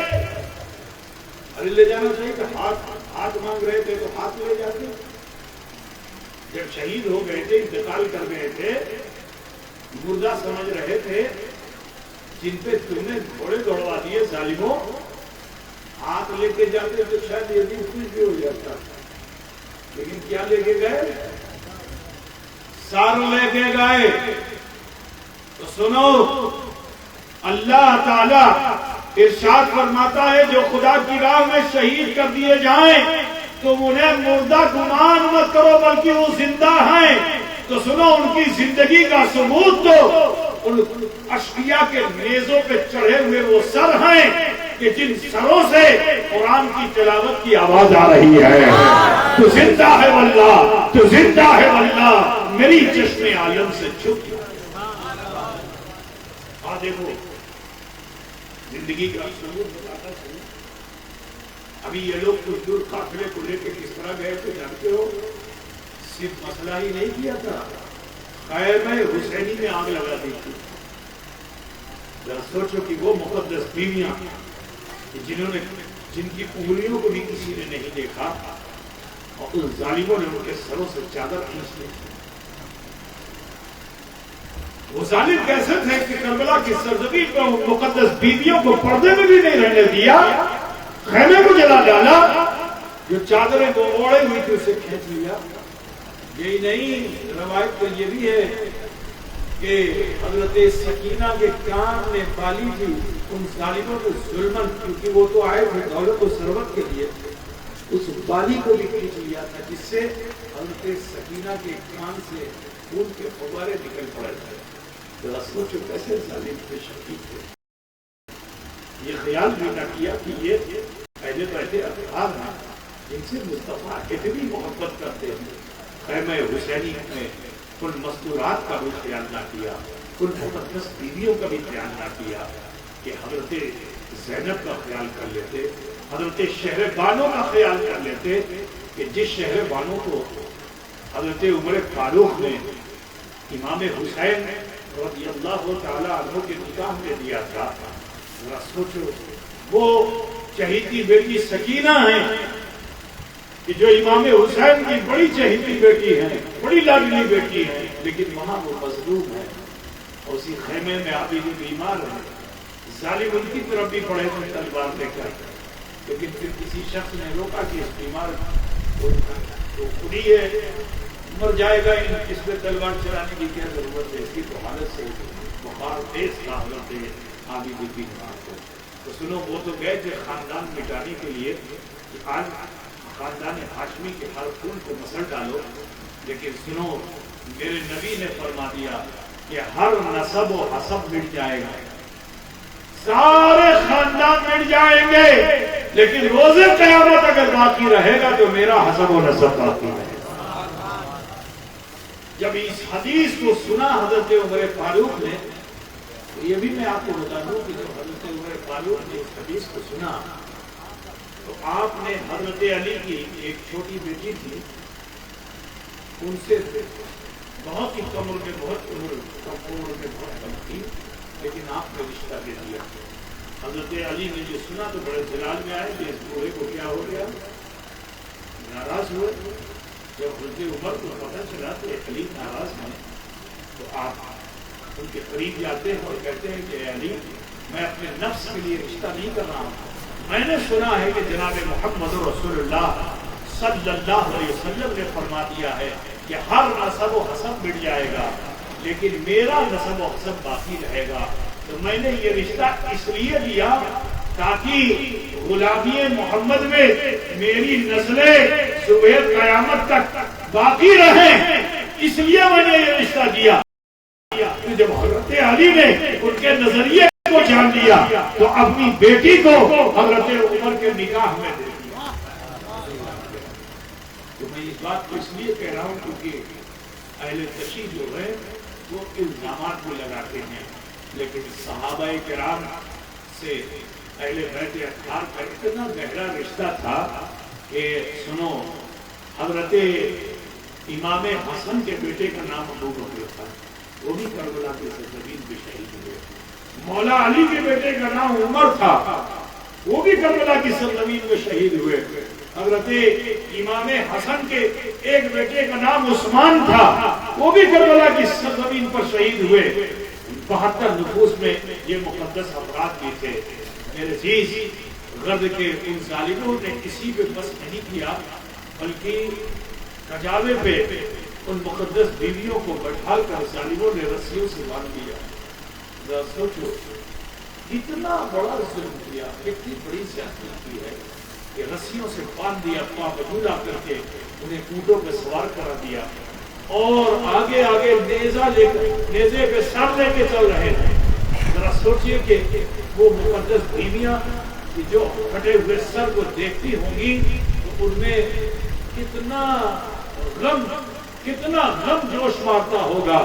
ارے لے جانا چاہیے کہ ہاتھ مانگ رہے تھے تو ہاتھ لے جاتے. جب شہید ہو گئے تھے, انتقال کر گئے تھے, مردہ سمجھ رہے تھے, جن پہ تم نے گھوڑے دوڑوا دیے ظالموں, ہاتھ لے کے جاتے تو شاید یہ بھی خوش بھی ہو جاتا. لیکن کیا لے کے گئے؟ سر لے کے گئے. تو سنو, اللہ تعالی ارشاد فرماتا ہے جو خدا کی راہ میں شہید کر دیے جائیں تم انہیں مردہ گمان مت کرو بلکہ وہ زندہ ہیں. تو سنو, ان کی زندگی کا ثبوت تو ان اشقیاء کے نیزوں پہ چڑھے ہوئے وہ سر ہیں کہ جن سروں سے قرآن کی تلاوت کی آواز آ رہی ہے. تو زندہ ہے واللہ, تو زندہ ہے واللہ, میری چشم عالم سے چھپ. دیکھو زندگی کا ثبوت بتاتا ہے. ابھی یہ لوگ کچھ دور قافلے کو لے کے کس طرح گئے تھے جانتے ہو؟ صرف مسئلہ ہی نہیں کیا تھا, خیمہ حسینی میں آگ لگا دی تھی. ذرا سوچو کہ وہ مقدس بیویاں جن کی انگلیوں کو بھی کسی نے نہیں دیکھا اور ان ظالموں نے ان کے سروں سے چادر کھینچ لی. وہ ظالم کیسے تھے کہ کربلا کی سرزمین پر مقدس بیویوں کو پردے میں بھی نہیں رہنے دیا, خیمے کو جلا ڈالا, جو چادریں وہ اوڑے ہوئی تھی اسے کھینچ لیا. یہی نہیں، روایت تو یہ بھی ہے کہ حضرت سکینہ کے کان میں بالی تھی ان ظالموں کو ظلمن، کیونکہ وہ تو آئے تھے دولت و ثروت کے لیے، اس بالی کو بھی کھینچ لیا تھا جس سے حضرت سکینہ کے کان سے خون کے فوارے نکل پڑے تھے۔ ذرا سوچو کیسے ظالم تھے، شدید تھے۔ یہ خیال بھی نہ کیا کہ یہ پہلے بیٹھے اطہار ہیں جن سے مصطفیٰ اتنی محبت کرتے ہیں، خیمہ حسینی میں ان مستورات کا بھی خیال نہ کیا، ان مقدس بیویوں کا بھی خیال نہ کیا کہ حضرت زینب کا خیال کر لیتے، حضرت شہر بانو کا خیال کر لیتے کہ جس شہر بانو کو حضرت عمر فاروق نے امام حسین رضی اللہ تعالی عنہ کے نکاح میں دیا تھا۔ ذرا سوچو، وہ چہیتی بیٹی سکینہ ہیں کہ جو امام حسین کی بڑی چہیتی بیٹی ہے، بڑی لاڈلی بیٹی ہے، لیکن وہاں وہ مظلوم ہے، اور اسی خیمے میں ابھی بھی بیمار ہے، ظالم ان کی طرف بھی پڑے تھے تلوار لے کر، لیکن پھر کسی شخص نے روکا کہ اس بیمار کو خود ہی ہے، مر جائے گا، اس پہ تلوار چلانے کی کیا ضرورت ہے، اس کی تو حالت سے بخار تیز تھا حضرت آبی بھی بیمار کو۔ تو سنو، وہ تو گئے تھے خاندان مٹانے کے لیے کہ آج خاندان ہاشمی کے ہر خون کو مسل ڈالو، لیکن سنو، میرے نبی نے فرما دیا کہ ہر نسب و حسب مٹ جائے گا، سارے خاندان مٹ جائیں گے، لیکن روز قیامت اگر باقی رہے گا تو میرا حسب و نسب باقی رہے گا۔ جب اس حدیث کو سنا حضرت عمر فاروق نے، یہ بھی میں آپ کو بتا دوں کہ جب حضرت عمر فاروق نے اس حدیث کو سنا تو آپ نے حضرت علی کی ایک چھوٹی بیٹی تھی، ان سے بہت ہی کم عمر میں بہت کم تھی، لیکن آپ نے رشتہ دے دیا۔ حضرت علی نے یہ سنا تو بڑے جلال میں آئے کہ اس بوڑھے کو کیا ہو گیا، ناراض ہوئے۔ جب حضرت عمر کو پتہ چلا تو علی ناراض ہیں، تو آپ ان کے قریب جاتے ہیں اور کہتے ہیں کہ علی، میں اپنے نفس کے لیے رشتہ نہیں کر رہا ہوں، میں نے سنا ہے کہ جناب محمد رسول اللہ صلی اللہ علیہ وسلم نے فرما دیا ہے کہ ہر نسب و حسب مٹ جائے گا، لیکن میرا نسب و حسب باقی رہے گا، تو میں نے یہ رشتہ اس لیے لیا تاکہ غلامی محمد میں میری نسلیں صبح قیامت تک باقی رہیں، اس لیے میں نے یہ رشتہ دیا۔ جب حضرت علی نے ان کے نظریے کو جان لیا تو اپنی بیٹی کو حضرت عمر کے نکاح میں دے دیا۔ تو میں اس بات کو اس لیے کہہ رہا ہوں کیونکہ اہل تشیع جو ہے وہ الزامات کو لگاتے ہیں، لیکن صحابہ کرام سے اہل بیت اطہار کا اتنا گہرا رشتہ تھا کہ سنو، حضرت امام حسن کے بیٹے کا نام ابو بکر تھا، وہ بھی کربلا کے سرزمین پہ شہید ہوئے۔ مولا علی کے بیٹے کا نام عمر تھا، وہ بھی کربلا کی سرزمین میں شہید ہوئے۔ حضرت امام حسن کے ایک بیٹے کا نام عثمان تھا، وہ بھی کربلا کی سرزمین پر شہید ہوئے۔ 72 نفوس میں یہ مقدس افراد بھی تھے۔ میرے عزیز، غرب کے ان ظالموں نے کسی پہ بس نہیں کیا، بلکہ کجاوے پہ ان مقدس بیویوں کو بٹھا کر ظالموں نے رسیوں سے باندھ دیا۔ ذرا سوچو، اتنا بڑا ظلم کیا، اتنی بڑی زیادتی کی ہے کہ رسیوں سے باندھ دیا، پابجودا کر کے انہیں اونٹوں پہ سوار کرا دیا، اور آگے آگے نیزے پہ سر لے کے چل رہے ہیں۔ ذرا سوچئے کہ وہ مقدس بیویاں جو کٹے ہوئے سر کو دیکھتی ہوں گی تو ان میں کتنا غم جوش مارتا ہوگا،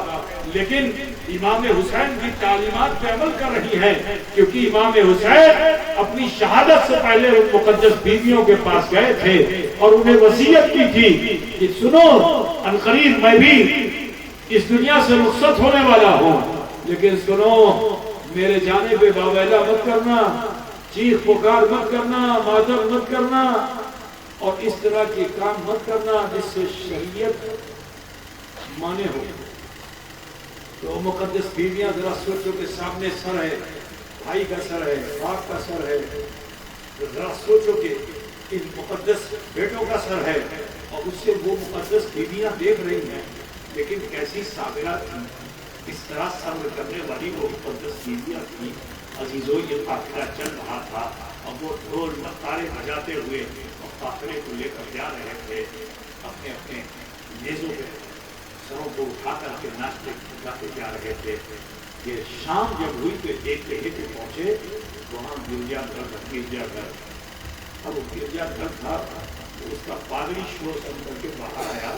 لیکن امام حسین کی تعلیمات پہ عمل کر رہی ہے، کیونکہ امام حسین اپنی شہادت سے پہلے ان مقدس بیویوں کے پاس گئے تھے اور انہیں وصیت کی تھی کہ سنو، عنقریب میں بھی اس دنیا سے رخصت ہونے والا ہوں، لیکن سنو، میرے جانے پہ واویلا مت کرنا، چیخ پکار مت کرنا، ماتم مت کرنا، اور اس طرح کے کام مت کرنا جس سے شریعت مانے ہو۔ تو مقدس بیویاں ذرا سوچو کہ سامنے سر ہے، بھائی کا سر ہے، باپ کا سر ہے، تو ذرا سوچو کہ ان مقدس بیٹوں کا سر ہے اور اس سے وہ مقدس بیویاں دیکھ رہی ہیں، لیکن کیسی صابرہ تھی، اس طرح صبر کرنے والی وہ مقدس بیویاں تھی۔ عزیزو یہ قافلہ چل رہا تھا اور وہ ڈھول نغارے بجاتے ہوئے اور قافلے کو لے کر جا رہے تھے، اپنے اپنے نیزوں پہ سروں کو اٹھا کر کے ناچتے جا رہے تھے۔ یہ شام جب ہوئی تو ایک جگہ پہ پہنچے، وہاں گرجا گھر، اب وہ گرجا گھر تھا، اس کا پادری شور سن کر کے باہر آیا۔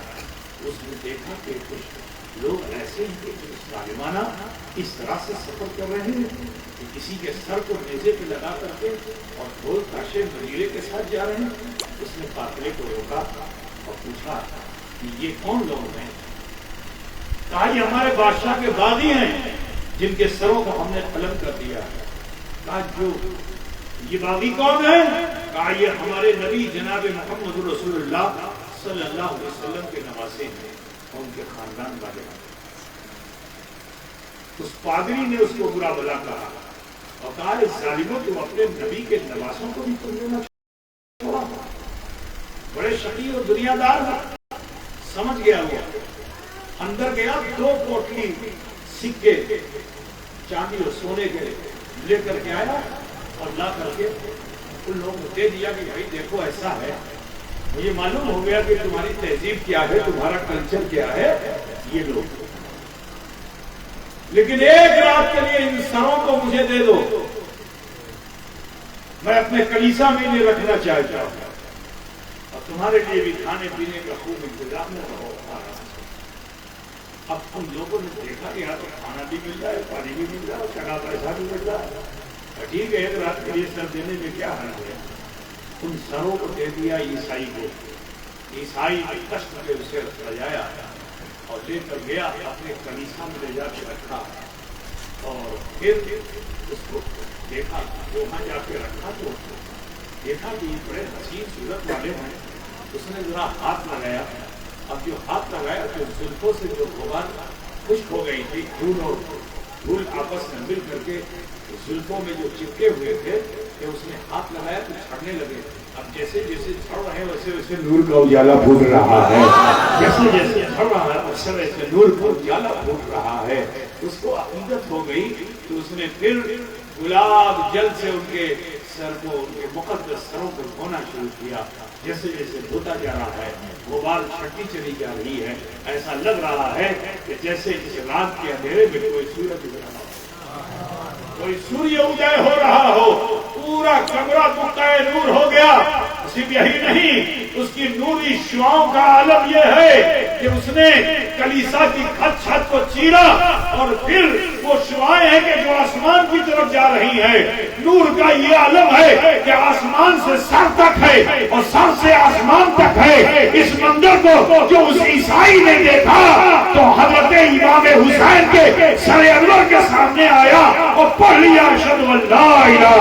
اس نے دیکھا کہ کچھ لوگ ایسے ہی جو ظالمانہ اس طرح سے سفر کر رہے ہیں کہ کسی کے سر کو نیزے پہ لگا کر کے اور ڈھول تاشے مجیرے کے ساتھ جا رہے ہیں۔ اس نے قافلے کو روکا اور پوچھا کہ یہ کون لوگ ہیں؟ کہا یہ ہمارے بادشاہ کے باغی ہیں جن کے سروں کو ہم نے قلم کر دیا ہے۔ کہا جو یہ باغی کون ہے؟ کہا یہ ہمارے نبی جناب محمد رسول اللہ صلی اللہ علیہ وسلم کے نواسے ہیں اور ان کے خاندان والے ہیں۔ اس پادری نے اس کو برا بھلا کہا اور کہا اس ظالموں تم اپنے نبی کے نواسوں کو بھی تم نے چھوڑا، بڑے شقی اور دنیا دار ہیں۔ سمجھ گیا وہ، اندر گیا، 2 پوٹلی سکے چاندی اور سونے کے لے کر کے آیا اور لا کر کے ان لوگوں کو دے دیا کہ بھائی دیکھو ایسا ہے، مجھے معلوم ہو گیا کہ تمہاری تہذیب کیا ہے، تمہارا کلچر کیا ہے، یہ لوگ، لیکن ایک رات کے لیے ان سروں کو مجھے دے دو، میں اپنے کلیسا میں انہیں رکھنا چاہتا ہوں اور تمہارے لیے بھی کھانے پینے کا خوب انتظام نہ ہو۔ اب ہم لوگوں نے دیکھا کہ یہاں تو کھانا بھی مل رہا ہے، پانی بھی مل رہا ہے، چڑھا پیسہ بھی مل رہا ہے، ٹھیک ہے ایک رات کے لیے سر دینے میں کیا حرج ہے۔ ان سروں کو دے دیا عیسائی کو، عیسائی نے کشت پہ اسے سجایا اور لے کر گیا اپنے کلیسا میں لے جا کے رکھا اور پھر اس کو دیکھا، وہاں جا کے رکھا تو دیکھا کہ یہ بڑے حسین صورت والے ہیں۔ اس نے ذرا ہاتھ لگایا، اب جو ہاتھ لگایا تو زلفوں سے جو غبار خشک ہو گئی تھی، دھول آپس میں مل کر کے زلفوں میں جو چپکے ہوئے تھے کہ اس نے ہاتھ لگایا تو چھڑنے لگے۔ اب جیسے جیسے چھڑ رہے ہیں ویسے ویسے نور کا اجالا پھوٹ رہا ہے، جیسے جیسے چھڑ رہا ہے ویسے ویسے نور کا اجالا پھوٹ رہا ہے۔ اس کو عقیدت ہو گئی تو اس نے پھر گلاب جل سے ان کے سر کو، ان کے مقدس سروں کو دھونا شروع کیا۔ جیسے جیسے دھوتا جا رہا ہے غبار چھٹتی چلی جا رہی ہے، ایسا لگ رہا ہے کہ جیسے اس رات کے اندھیرے میں کوئی سورج اگ رہا ہو، کوئی سوریہ اجے ہو رہا ہو، پورا کمرہ بقعہ نور ہو گیا۔ صرف یہی نہیں، اس کی نوری شعاؤں کا عالم یہ ہے کہ اس نے کلیسا کی چھت کو چیرا اور پھر وہ شعائیں ہیں کہ جو آسمان کی طرف جا رہی ہیں۔ نور کا یہ عالم ہے کہ آسمان سے سر تک ہے اور سر سے آسمان تک ہے۔ اس منظر کو جو اس عیسائی نے دیکھا تو حضرت امام حسین کے سر انور کے سامنے آیا اور پڑھ لیا اشہد ان لا الہ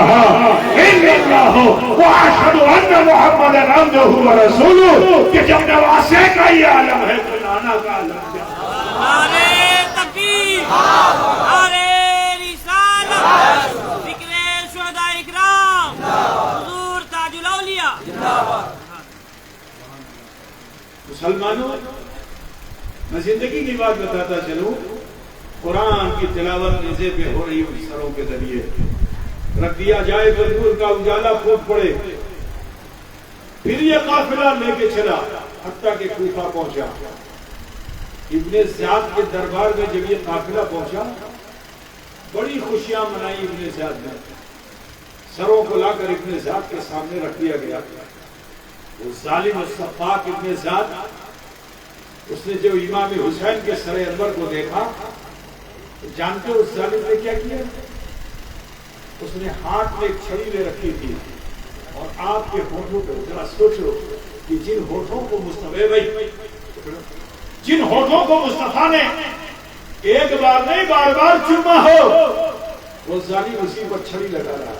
الا اللہ واشہد ان محمد عبدہ ورسولہ، کہ جب نواسے کا یہ عالم ہے تو نانا کا عالم ہے۔ نعرہ تکبیر، نعرہ رسالت، ذکر شہداء اکرام، حضور تاج الاولیاء۔ مسلمانوں، میں زندگی کی بات بتاتا چلوں، قرآن کی تلاوت نیزے پہ ہو رہی ان سروں کے ذریعے رکھ دیا جائے تو نور کا اجالا پھوٹ پڑے۔ پھر یہ قافلہ لے کے چلا حتیٰ کہ کوفہ پہنچا۔ ابن زیاد کے دربار میں جب یہ قافلہ پہنچا، بڑی خوشیاں منائی ابن زیاد نے، سروں کو لا کر ابن زیاد کے سامنے رکھ دیا گیا۔ وہ ظالم و سفاک ابن زیاد، اس نے جو امام حسین کے سر انور کو دیکھا، جانتے ہو اس ظالم نے کیا کیا؟ اس نے ہاتھ میں ایک چھڑی لے رکھی تھی اور آپ کے ہونٹوں پہ، ذرا سوچو کہ جن ہونٹوں کو مصطفیٰ نے ایک بار نہیں بار بار چوما ہو، وہ ظالم اسی پر چھڑی لگا رہا ہے۔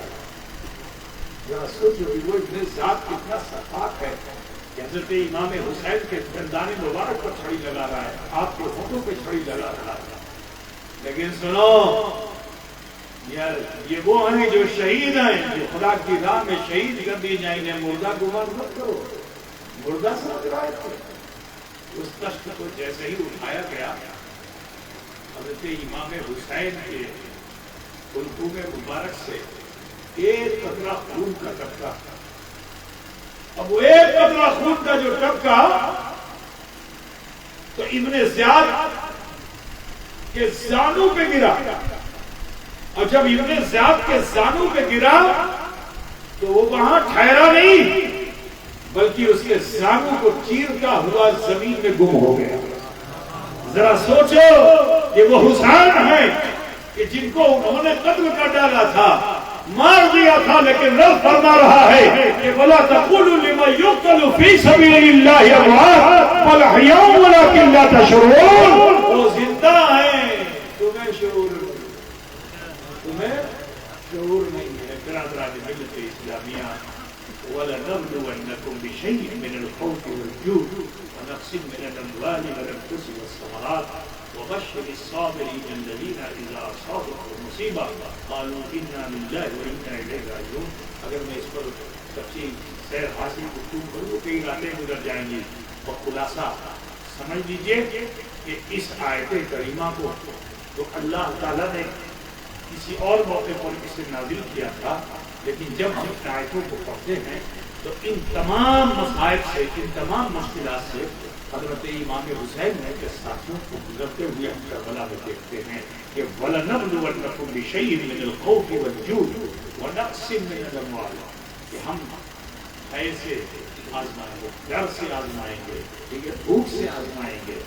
ذرا سوچو کہ وہ ابن ذات کتنا سفاک ہے کہ حضرت امام حسین کے دندان مبارک پر چھڑی لگا رہا ہے، آپ کے ہونٹوں پہ چھڑی لگا رہا ہے۔ لیکن سنو، یہ وہ ہیں جو شہید ہیں، جو خدا کی راہ میں شہید کر دی جائیں گے. مردہ گمان مت کرو، مردہ سمجھ رہا ہے. اس تخت کو جیسے ہی اٹھایا گیا، حضرت امام حسین کے قلقوم مبارک سے ایک قطرہ خون کا ٹپکا. اب وہ ایک قطرہ خون کا جو ٹپکا تو ابن زیاد کے زانوں پہ گرا، اور جب ابن زیاد کے زانوں پہ گرا تو وہ وہاں ٹھہرا نہیں، بلکہ اس کے زانوں کو چیرتا ہوا زمین میں گم ہو گیا. ذرا سوچو کہ وہ حسین ہیں کہ جن کو انہوں نے قتل کر ڈالا تھا، مار دیا تھا، لیکن رب فرما رہا ہے کہ وَلَا تَقُولُوا لِمَن يُقْتَلُ فِي سَبِيلِ اللَّهِ أَمْوَاتٌ بَلْ أَحْيَاءٌ وَلَٰكِن لَّا تَشْعُرُونَ. وہ زندہ ہیں، تمہیں شعور نہیں ہے. برادران ملت اسلامیہ، وَلَنَبْلُوَنَّكُمْ بِشَيْءٍ مِّنَ الْخَوْفِ وَالْجُوعِ وَنَقْصٍ مِّنَ الْأَمْوَالِ وَالْأَنفُسِ وَالثَّمَرَاتِ وَبَشِّرِ الصَّابِرِينَ الَّذِينَ إِذَا أَصَابَتْهُمْ مُصِيبَةٌ قَالُوا إِنَّا لِلَّهِ وَإِنَّا إِلَيْهِ رَاجِعُونَ. اگر میں اس پر تفصیل سیر حاصل گفتگو کروں تو کئی راتیں گزر جائیں گی. اور خلاصہ سمجھ لیجئے کہ اس آیت کریمہ کو تو اللہ تعالیٰ نے کسی اور موقع پر اسے نازل کیا تھا، لیکن جب ہم ان آیتوں کو پڑھتے ہیں تو ان تمام مصائب سے، ان تمام مشکلات سے حضرت امام حسین کے ساتھیوں کو گزرتے ہوئے ہم کربلا میں دیکھتے ہیں کہ وَلَنَبْلُوَنَّكُمْ بِشَيْءٍ مِّنَ الْخَوْفِ وَالْجُوعِ وَنَقْصٍ مِّنَ الْأَمْوَالِ، کہ ہم بھے سے آزمائیں گے، ڈر سے آزمائیں گے، ٹھیک ہے، بھوک سے آزمائیں گے،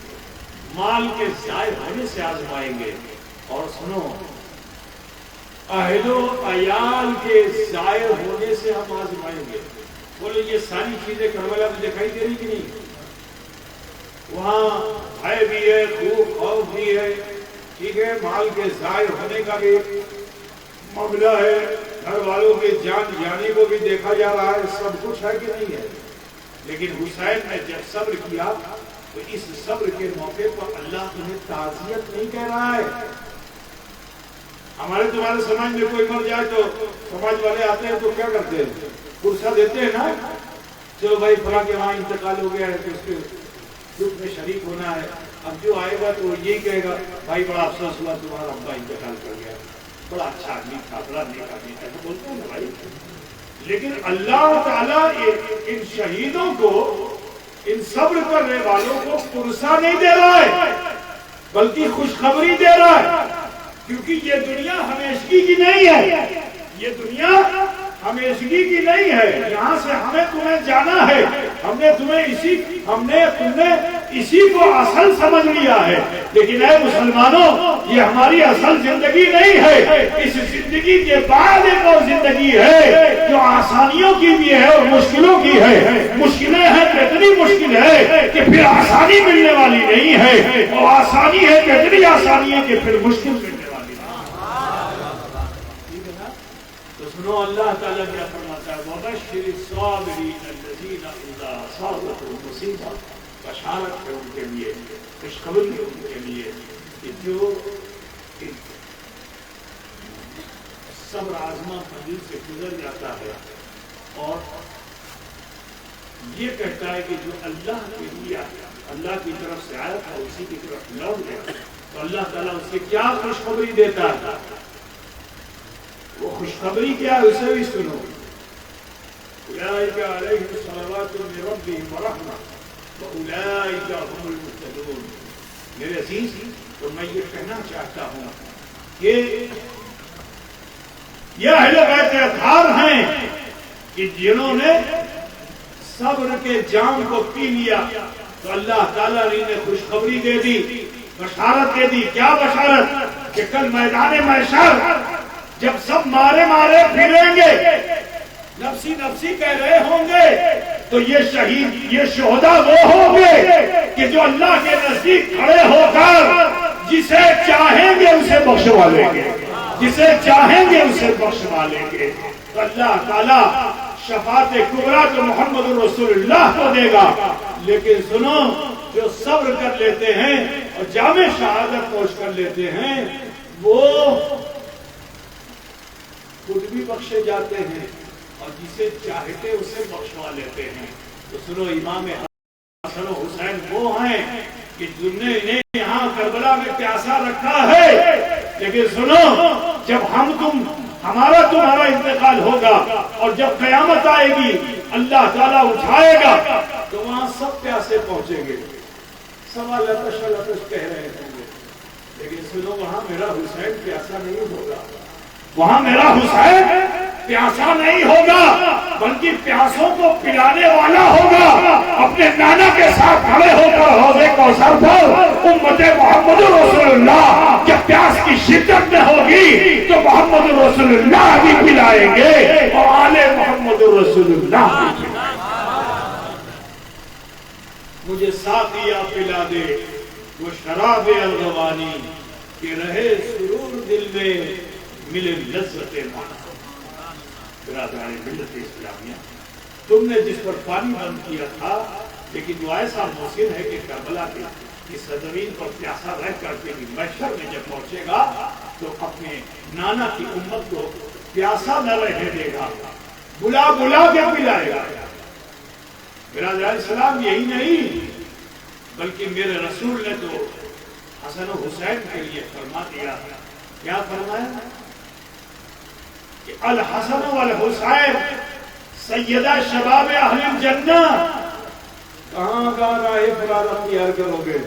مال کے ضائع ہونے سے آزمائیں گے، اور سنو اہل و عیال کے ضائع ہونے سے ہم آزمائیں گے. بولو یہ ساری چیزیں کربلا میں دکھائی دے رہی کہ نہیں؟ وہاں بھے بھی ہے، خوف بھی ہے، ٹھیک ہے، مال کے ضائع ہونے کا بھی معاملہ ہے، گھر والوں کے جان جانے کو بھی دیکھا جا رہا ہے، سب کچھ ہے کہ نہیں ہے. لیکن حسین نے جب صبر کیا تو اس صبر کے موقع پر اللہ انہیں تعزیت نہیں کہہ رہا ہے. ہمارے تمہارے سماج میں کوئی مر جائے تو سماج والے آتے ہیں تو کیا کرتے ہیں؟ پرسہ دیتے ہیں نا، چلو بھائی فلاں کے وہاں انتقال ہو گیا ہے تو اس کے دکھ میں شریک ہونا ہے. اب جو آئے گا تو یہی کہے گا بھائی بڑا افسوس ہوا تمہارا ابا انتقال کر گیا، بڑا اچھا آدمی تھا، بڑا نیک آدمی تھا، تو بولتے ہیں نا بھائی. لیکن اللہ تعالیٰ ان شہیدوں کو، ان صبر کرنے والوں کو پرسہ نہیں دے رہا ہے، بلکہ خوشخبری دے رہا ہے. کیونکہ یہ دنیا ہمیشگی کی نہیں ہے، یہ دنیا ہمیشگی کی نہیں ہے. یہاں سے ہمیں تمہیں جانا ہے. ہم نے تمہیں اسی کو اصل سمجھ لیا ہے. لیکن اے مسلمانوں، یہ ہماری اصل زندگی نہیں ہے. اس زندگی کے بعد ایک اور زندگی ہے جو آسانیوں کی بھی ہے اور مشکلوں کی ہے. مشکلیں ہیں تو اتنی مشکل ہے کہ پھر آسانی ملنے والی نہیں ہے، اور آسانی ہے کہ اتنی آسانی ہے کہ پھر مشکل ملنے والی. سنو اللہ تعالیٰ کیا فرماتا ہے، وَبَشِّرِ الصَّابِرِينَ الَّذِينَ إِذَا أَصَابَتْهُمْ مُصِیبَةٌ. بشارت ہے ان کے لیے، خوشخبری ہے ان کے لیے کہ جو صبر آزما منزل سے گزر جاتا ہے اور یہ کہتا ہے کہ جو اللہ کے لیے اللہ کی طرف سے آیا تھا اسی کی طرف لوٹ گیا، تو اللہ تعالیٰ اس سے کیا خوشخبری دیتا ہے. وہ خوشخبری کیا ہے اسے بھی سنو. اولئک علیہم صلوات من ربہم ورحمہ واولئک هم المهتدون. میرے عزیز، تو میں یہ کہنا چاہتا ہوں کہ یہ اہل بیت اطہار ہیں کہ جنہوں نے صبر کے جام کو پی لیا تو اللہ تعالیٰ نے انہیں خوشخبری دے دی، بشارت دے دی. کیا بشارت؟ کہ کل میدان محشر جب سب مارے مارے پھریں گے، نفسی نفسی کہہ رہے ہوں گے، تو یہ شہید، یہ شہداء وہ ہوں گے کہ جو اللہ کے نزدیک کھڑے ہو کر جسے چاہیں گے اسے بخشوا لیں گے، جسے چاہیں گے اسے بخشوا لیں گے. تو اللہ تعالیٰ شفاعت کبریٰ تو محمد رسول اللہ کو دے گا. لیکن سنو، جو صبر کر لیتے ہیں اور جامع شہادت پوش کر لیتے ہیں وہ بخشے جاتے ہیں اور جسے چاہتے اسے بخشوا لیتے ہیں۔ تو سنو، امام حسن و حسین وہ ہیں کہ جن نے انہیں یہاں کربلا میں پیاسا رکھا ہے، لیکن سنو، جب ہمارا تمہارا انتقال ہوگا اور جب قیامت آئے گی، اللہ تعالیٰ اٹھائے گا تو وہاں سب پیاسے پہنچیں گے، سب لطش لطش کہہ رہے ہوں گے، لیکن سنو، وہاں میرا حسین پیاسا نہیں ہوگا، وہاں میرا حسین پیاسا نہیں ہوگا، بلکہ پیاسوں کو پلانے والا ہوگا، اپنے نانا کے ساتھ کھڑے ہو کر حوض کوثر پر امت محمد رسول اللہ جب پیاس کی شدت میں ہوگی تو محمد رسول اللہ بھی پلائیں گے اور آل محمد رسول اللہ بھی پلائیں گے۔ مجھے ساقیہ پلا دے وہ شراب ارغوانی کہ رہے سرور دل میں ملے لذت محمد۔ برادران ملت اسلامیہ، تم نے جس پر پانی بند کیا تھا، لیکن جو ایسا محسن ہے کہ کربلا کی اس زمین پر پیاسا رہ کر کے محشر میں جب پہنچے گا تو اپنے نانا کی امت کو پیاسا نہ رہنے دے گا، بلا بلا کے پلائے گا۔ برادران اسلام، یہی نہیں بلکہ میرے رسول نے تو حسن و حسین کے لیے فرما دیا، کیا فرمایا کہ الحسن والحسین سیدہ شباب اہل الجنہ۔ کہاں راہ فرار اختیار کرو گے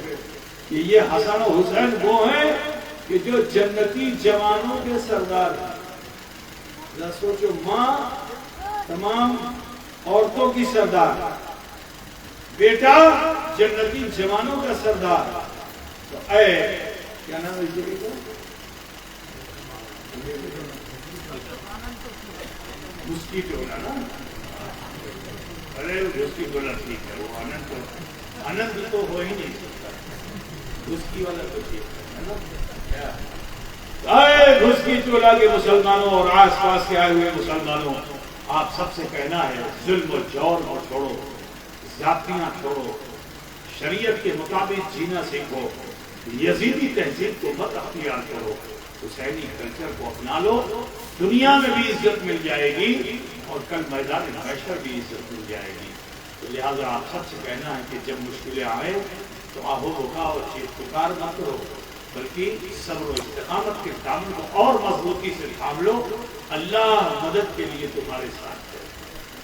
کہ یہ حسن و حسین وہ ہیں کہ جو جنتی جوانوں کے سردار ہیں۔ سوچو، ماں تمام عورتوں کی سردار، بیٹا جنتی جوانوں کا سردار، تو اے کیا نام ہے اس جگہ کا؟ گھسکی ٹولہ نا؟ ارے گھسکی ٹولہ ٹھیک ہے، وہ آنند تو ہو ہی نہیں سکتا، گھسکی والا تو ٹھیک ہے نا؟ اے گھسکی ٹولہ کے مسلمانوں اور آس پاس کے آئے ہوئے مسلمانوں، آپ سب سے کہنا ہے ظلم و جور کو چھوڑو، زیادتیاں چھوڑو، شریعت کے مطابق جینا سیکھو، یزیدی تہذیب کو مت اختیار کرو، حسینی کلچر کو اپنا لو، دنیا میں بھی عزت مل جائے گی اور کل میدان محشر بھی عزت مل جائے گی۔ تو لہٰذا آپ سب سے کہنا ہے کہ جب مشکلیں آئیں تو آہو بکا اور چیخ پکار نہ کرو، بلکہ صبر و استقامت کے دامن کو اور مضبوطی سے تھام لو، اللہ مدد کے لیے تمہارے ساتھ ہے۔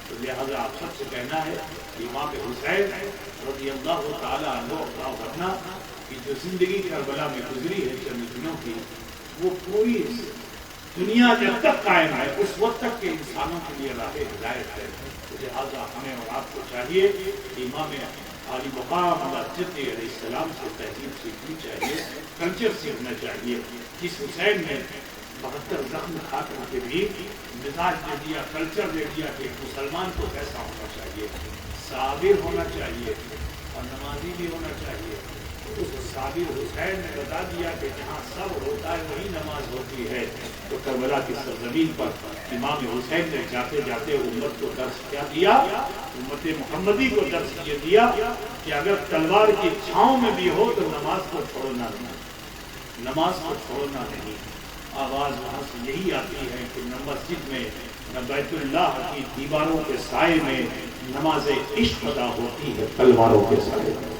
تو لہٰذا آپ سب سے کہنا ہے کہ امام حسین رضی اللہ تعالیٰ عنہ کی جو زندگی کربلا میں گزری ہے چند دنوں کی، وہ پوری دنیا جب تک قائم ہے اس وقت تک کے انسانوں کے لیے راہ ہدایت ہے۔ لہٰذا ہمیں اور آپ کو چاہیے کہ امام علی مقام جد علیہ السلام سے تہذیب سیکھنی چاہیے، کلچر سیکھنا چاہیے، جس حسین نے 72 زخم کھا کر کے بھی مزاج دے دیا، کلچر دے دیا کہ مسلمان کو کیسا ہونا چاہیے، صابر ہونا چاہیے اور نمازی بھی ہونا چاہیے۔ اس صابر حسین نے بتا دیا کہ جہاں صبر ہوتا ہے وہی نماز ہوتی ہے۔ تو کربلا کی سرزمین پر امام حسین نے جاتے جاتے امت کو درس کیا دیا، امت محمدی کو درس یہ دیا کہ اگر تلوار کی چھاؤں میں بھی ہو تو نماز کو چھوڑنا نہیں، نماز کو چھوڑنا نہیں۔ آواز وہاں سے یہی آتی ہے کہ نہ مسجد میں نہ بیت اللہ کی دیواروں کے سائے میں نماز عشق ادا ہوتی ہے، تلواروں کے سائے میں۔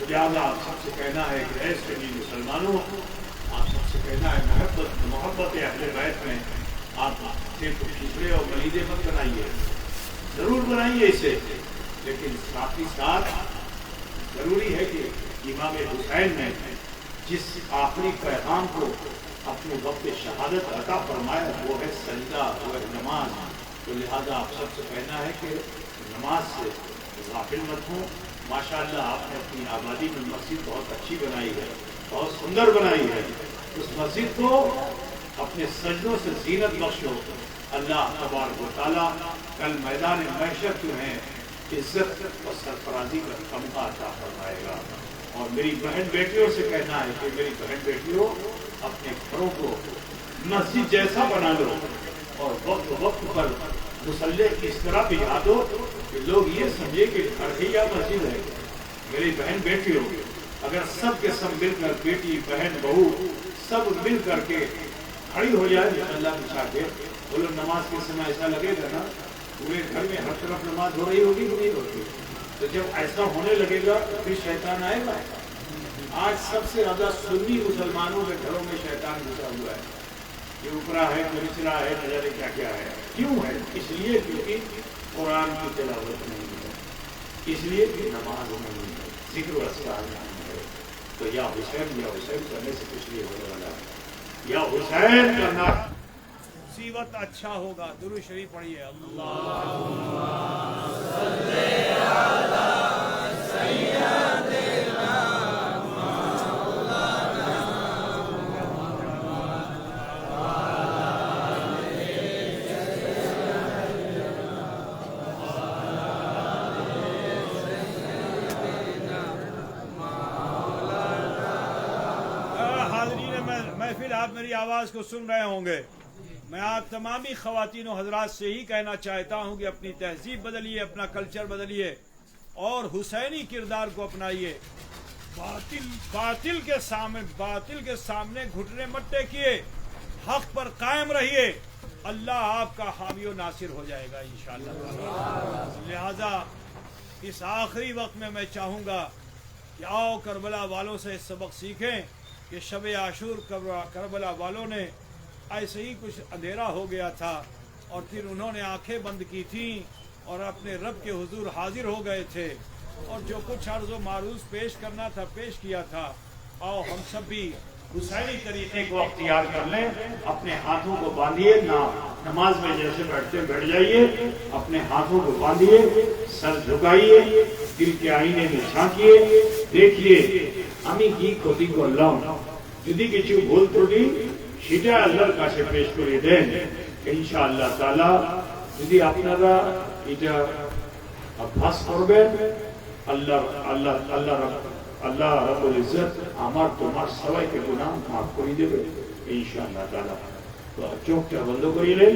لہٰذا آپ سب سے کہنا ہے کہ ایس کے مسلمانوں، آپ سب سے کہنا ہے محبت اہل بیت میں آپ صرف کھچڑے اور ملیدے مت بنائیے، ضرور بنائیے اسے، لیکن ساتھ ہی ساتھ ضروری ہے کہ امام حسین نے جس آخری پیغام کو اپنے وقت شہادت عطا فرمایا وہ ہے سجدہ، وہ ہے نماز۔ تو لہٰذا آپ سب سے کہنا ہے کہ نماز سے غافل مت ہوں۔ ماشاءاللہ آپ نے اپنی آبادی میں مسجد بہت اچھی بنائی ہے، بہت سندر بنائی ہے، اس مسجد کو اپنے سجدوں سے زینت بخشو۔ اللہ تبارک و تعالیٰ کل میدان محشر جو ہیں عزت اور سرفرازی کا تمغہ عطا فرمائے گا۔ اور میری بہن بیٹیوں سے کہنا ہے کہ میری بہن بیٹیوں اپنے گھروں کو مسجد جیسا بنا لو اور وقت وقت پر مصلی اس طرح بجھا دو کہ لوگ یہ سمجھے کہ گھر ہی یا مسجد ہے۔ میری بہن بیٹیوں، اگر سب کے سب مل کر، بیٹی بہن بہو سب مل کر کے کھڑی ہو جائے مصلی بچھا کے، بولو نماز کے سمے ایسا لگے گا نا پورے گھر میں ہر طرف نماز ہو رہی ہوگی کہ نہیں ہوگی؟ تو جب ایسا ہونے لگے گا پھر شیطان آئے گا۔ آج سب سے زیادہ سنی مسلمانوں کے گھروں میں شیطان گھسا ہوا ہے، یہ اوپرا ہے، نچلا ہے، نہ جانے کیا کیا ہے۔ کیوں ہے؟ اس لیے کیونکہ قرآن کی تلاوت نہیں ہے، اس لیے کہ نماز نہیں ہے، ذکر و اذکار نہیں ہے۔ تو یا حسین کرنے سے کچھ نہیں ہونے والا، یا حسین کا نعرہ مصیبت اچھا ہوگا۔ درود شریف پڑھیے، محفل آپ میری آواز کو سن رہے ہوں گے، میں آپ تمامی خواتین و حضرات سے ہی کہنا چاہتا ہوں کہ اپنی تہذیب بدلیے، اپنا کلچر بدلیے اور حسینی کردار کو اپنائیے۔ باطل کے سامنے گھٹنے مت ٹیکیے، حق پر قائم رہیے، اللہ آپ کا حامی و ناصر ہو جائے گا انشاءاللہ۔ لہذا اس آخری وقت میں چاہوں گا کہ آؤ کربلا والوں سے سبق سیکھیں کہ شب عاشور کربلا والوں نے ایسے ہی کچھ اندھیرا ہو گیا تھا اور پھر انہوں نے آنکھیں بند کی تھیں اور اپنے رب کے حضور حاضر ہو گئے تھے اور جو کچھ عرض و معروض پیش کرنا تھا پیش کیا تھا۔ آؤ ہم سب بھی حسینی طریقے کو اختیار کر لیں، اپنے ہاتھوں کو باندھیے، نماز میں جیسے بیٹھتے بیٹھ جائیے، اپنے ہاتھوں کو باندھیے، سر جھکائیے، دل کے آئینے میں جھانکیے، دیکھیے আমি কি ক্ষতি করলাম, যদি কিছু ভুল ত্রুটি সেটা আল্লাহর কাছে পেশ করে দেন ইনশাআল্লাহ তাআলা। যদি আপনারা এটা অভ্যাস করবেন আল্লাহ রাব্বুল ইজ্জত আমার তোমার সবাইকে গুনাহ মাফ করে দেবে ইনশাআল্লাহ তাআলা। তো চোখটা বন্ধ করিলেন,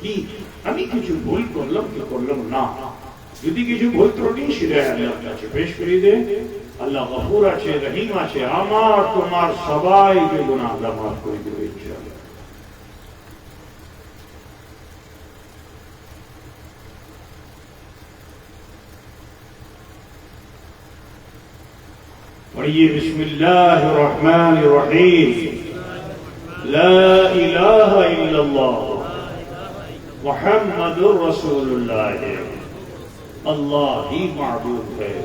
কি আমি কিছু ভুল করলাম কি করলাম না। যদি কিছু ভুল ত্রুটি সেটা আল্লাহর কাছে পেশ করে দেন। আল্লাহ গফুর আছে, রহিম আছে, আমার তোমার সবাইকে গুনাহ আল্লাহ মাফ করে দেবে ইনশাআল্লাহ। پڑھیے بسم اللہ الرحمن الرحیم، لا الہ الا اللہ محمد رسول اللہ، اللہ ہی معبود ہے،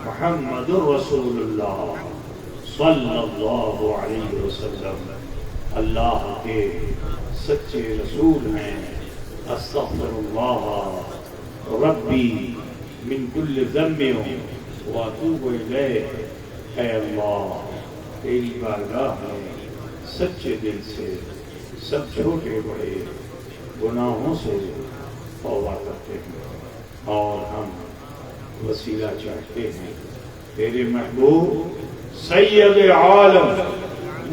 محمد رسول اللہ صلی اللہ علیہ وسلم اللہ کے سچے رسول ہیں۔ استغفر اللہ ربی من کل ذنب واتوب الیہ، اے اللہ تیری بارگاہ میں سچے دل سے سب چھوٹے بڑے گناہوں سے توبہ کرتے ہیں اور ہم وسیلہ چاہتے ہیں تیرے محبوب سید عالم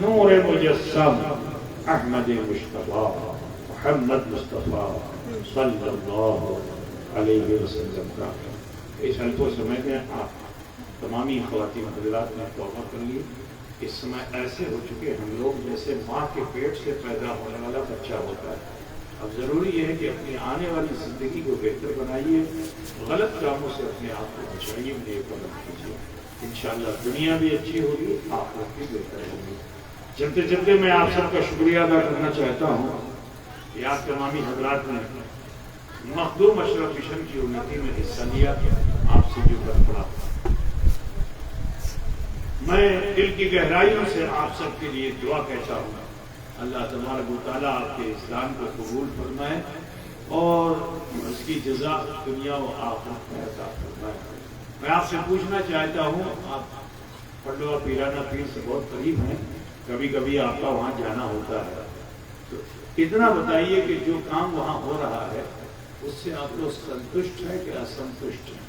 نور مجسم احمد مصطفیٰ محمد مصطفیٰ صلی اللہ علیہ وسلم کا۔ اس حلقوں سمے میں آپ تمامی خواتین حضرات نے توبہ کر لی۔ اس سمے ایسے ہو چکے ہم لوگ جیسے ماں کے پیٹ سے پیدا ہونے والا بچہ ہوتا ہے۔ اب ضروری یہ ہے کہ اپنی آنے والی زندگی کو بہتر بنائیے، غلط کاموں سے اپنے آپ کو بچائیے، نیک قدم کیجیے، انشاءاللہ دنیا بھی اچھی ہوگی، آخرت بھی بہتر ہوگی۔ چلتے چلتے میں آپ سب کا شکریہ ادا کرنا چاہتا ہوں کہ آپ تمامی حضرات نے مخدوم اشرف مشن کی انتی میں حصہ لیا، آپ سے جو کر پڑا۔ میں دل کی گہرائیوں سے آپ سب کے لیے دعا کہتا ہوں، اللہ تبارک و تعالیٰ آپ کے اسلام کو قبول فرمائے اور اس کی جزا دنیا و آخرت میں عطا فرمائے۔ میں آپ سے پوچھنا چاہتا ہوں، آپ پنڈوا پیرانہ پیر سے بہت قریب ہیں، کبھی کبھی آپ کا وہاں جانا ہوتا ہے، تو اتنا بتائیے کہ جو کام وہاں ہو رہا ہے اس سے آپ لوگ سنتشٹ ہیں کہ اسنتشٹ ہیں؟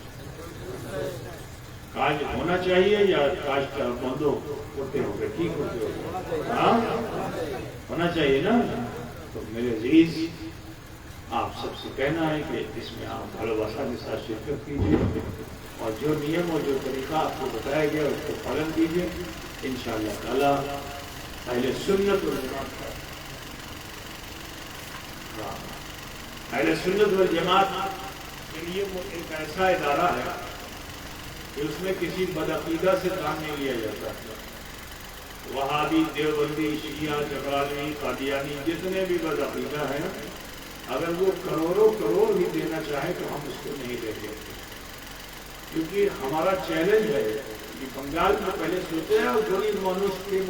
کاج ہونا چاہیے یا کاج کا بندو ہوتے ہوں گے، ٹھیک ہوتے ہوں گے، ہاں ہونا چاہیے نا؟ تو میرے عزیز آپ سب سے کہنا ہے کہ اس میں آپ بھلواسا کے ساتھ شرکت کیجیے اور جو نیم اور جو طریقہ آپ کو بتایا گیا اس کو پالن کیجیے، انشاءاللہ تعالیٰ اہل سنت والجماعت اہل سنت والجماعت کے لیے وہ ایک ایسا ادارہ ہے کہ اس میں کسی بدعقیدہ سے کام نہیں لیا جاتا۔ وہابی، دیوبندی، شیعہ، جبرانی، قادیانی جتنے بھی بدعقیدہ ہیں، اگر وہ کروڑوں کروڑ بھی دینا چاہے تو ہم اس کو نہیں دیں گے، کیونکہ ہمارا چیلنج ہے کہ بنگال میں پہلے سوچے ہیں اور غریب مانوس کے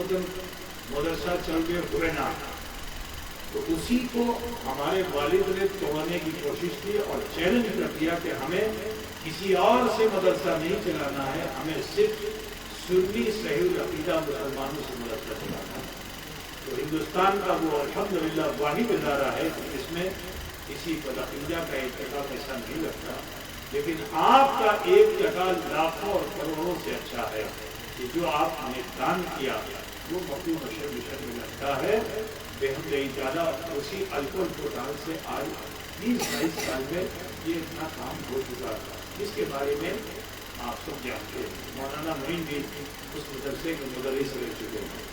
مدرسہ چل کے ہوئے نا، تو اسی کو ہمارے والد نے توڑنے کی کوشش کی اور چیلنج کر دیا کہ ہمیں کسی اور سے مدرسہ نہیں چلانا ہے، ہمیں صرف سنی صحیح العقیدہ مسلمانوں سے مدرسہ چلانا ہے۔ تو ہندوستان کا وہ الحمدللہ واحد ادارہ ہے جس میں کسی بدعقیدہ کا 1 ٹکا پیسہ نہیں لگتا، لیکن آپ کا 1 ٹکا لاکھوں اور کروڑوں سے اچھا ہے کہ جو آپ نے دان کیا وہ مفتی مشر میں لگتا ہے۔ بہت زیادہ اسی الکل پورٹال سے آج 20-22 سال میں یہ اتنا کام ہو چکا ہے، جس کے بارے میں آپ سب جانتے ہیں۔ مولانا معین بھی اس مدرسے کے مدرس رہ چکے ہیں،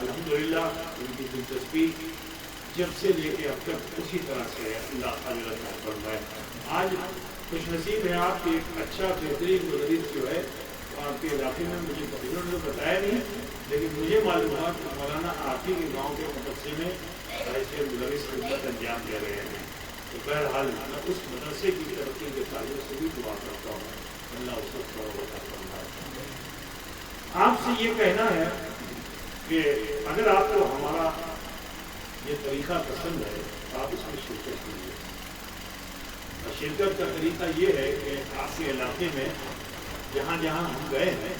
الحمدللہ ان کی دلچسپی جب سے لے کے اب تک اسی طرح سے اللہ اجر فرمائے۔ آج خوش نصیب ہے آپ کی ایک اچھا بہترین مدرس جو ہے آپ کے علاقے میں، مجھے کبھی نے بتایا نہیں، لیکن مجھے معلوم ہوا کہ مولانا آپ ہی کے گاؤں کے مدرسے میں ایسے مدرس خدمت انجام دے رہے ہیں۔ تو بہرحال میں اس مدرسے کی ترقی کے تعلق سے بھی دعا کرتا ہوں، اللہ اس کو فرمائے۔ آپ سے یہ کہنا ہے کہ اگر آپ کو ہمارا یہ طریقہ پسند ہے تو آپ اس میں شرکت کیجیے۔ شرکت کا طریقہ یہ ہے کہ آپ کے علاقے میں جہاں جہاں ہم گئے ہیں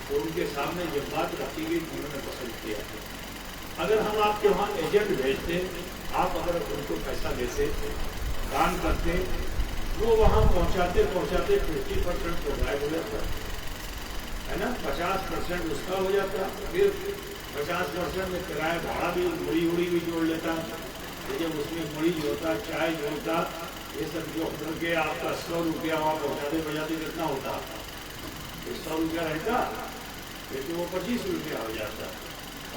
تو ان کے سامنے جب بات رکھی گئی کہ انہوں نے پسند کیا ہے، اگر ہم آپ کے وہاں ایجنٹ بھیجتے، آپ اگر ان کو پیسہ دیتے، دان کرتے، وہ وہاں پہنچاتے 50% تو غائب ہو جاتا ہے نا، 50% اس کا ہو جاتا، پھر 50% میں کرایہ بھاڑا بھی مڑی اڑی بھی جوڑ لیتا، جب اس میں مڑی جوڑتا، چائے جوڑتا، یہ سب جو کر کے آپ کا 100 روپیہ وہاں پہنچاتے بجاتے کتنا ہوتا؟ 100 روپیہ رہتا، لیکن وہ 25 روپیہ ہو جاتا۔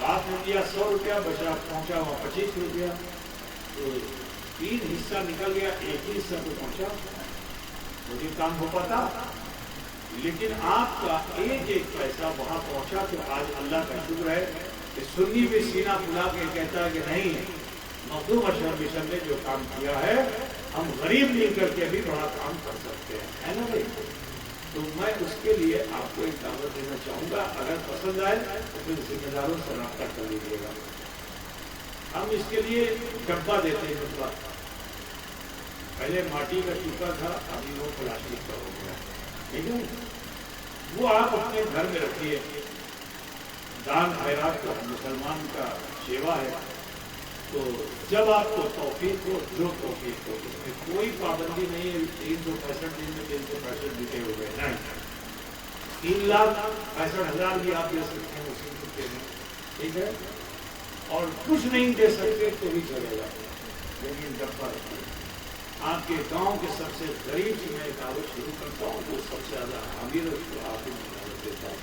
آپ نے دیا 100 روپیہ، بچا پہنچا وہاں 25 روپیہ، تو 3 حصہ نکل گیا، 1 ہی حصہ کو پہنچا، مجھے کام ہو پاتا۔ لیکن آپ کا ایک پیسہ وہاں پہنچا تو آج اللہ کا شکر ہے کہ سنی بھی سینہ پھلا کے کہتا ہے کہ نہیں، مخدوم اشرف مشن نے جو کام کیا ہے ہم غریب مل کر کے بھی بڑا کام کر سکتے ہیں، ہے نا بھائی؟ تو میں اس کے لیے آپ کو ایک دعوت دینا چاہوں گا، اگر پسند آئے تو پھر ذمہ داروں سے رابطہ کر لیجیے گا۔ ہم اس کے لیے ڈبہ دیتے ہیں، ڈبہ پہلے ماٹی کا چوکا تھا، ابھی وہ پلاسٹک کا ہو گیا، ٹھیک ہے؟ وہ آپ اپنے گھر میں رکھیے، دان خیرات کا مسلمان کا سیوا ہے۔ تو جب آپ کو توفیق ہو، جو توفیق ہو، اس میں کوئی پابندی نہیں ہے 365 دن میں 365 بکے ہو گئے، نہیں، 3,65,000 بھی آپ دے سکتے ہیں اسی بکے میں، ٹھیک ہے؟ اور کچھ نہیں دے سکتے تو بھی چلے گا، لیکن ڈبہ رکھیے۔ آپ کے گاؤں کے سب سے غریب سے میں دعوت شروع کرتا ہوں، جو سب سے زیادہ امیر ہے اس کو آپ ہی دعوت دیتا ہوں۔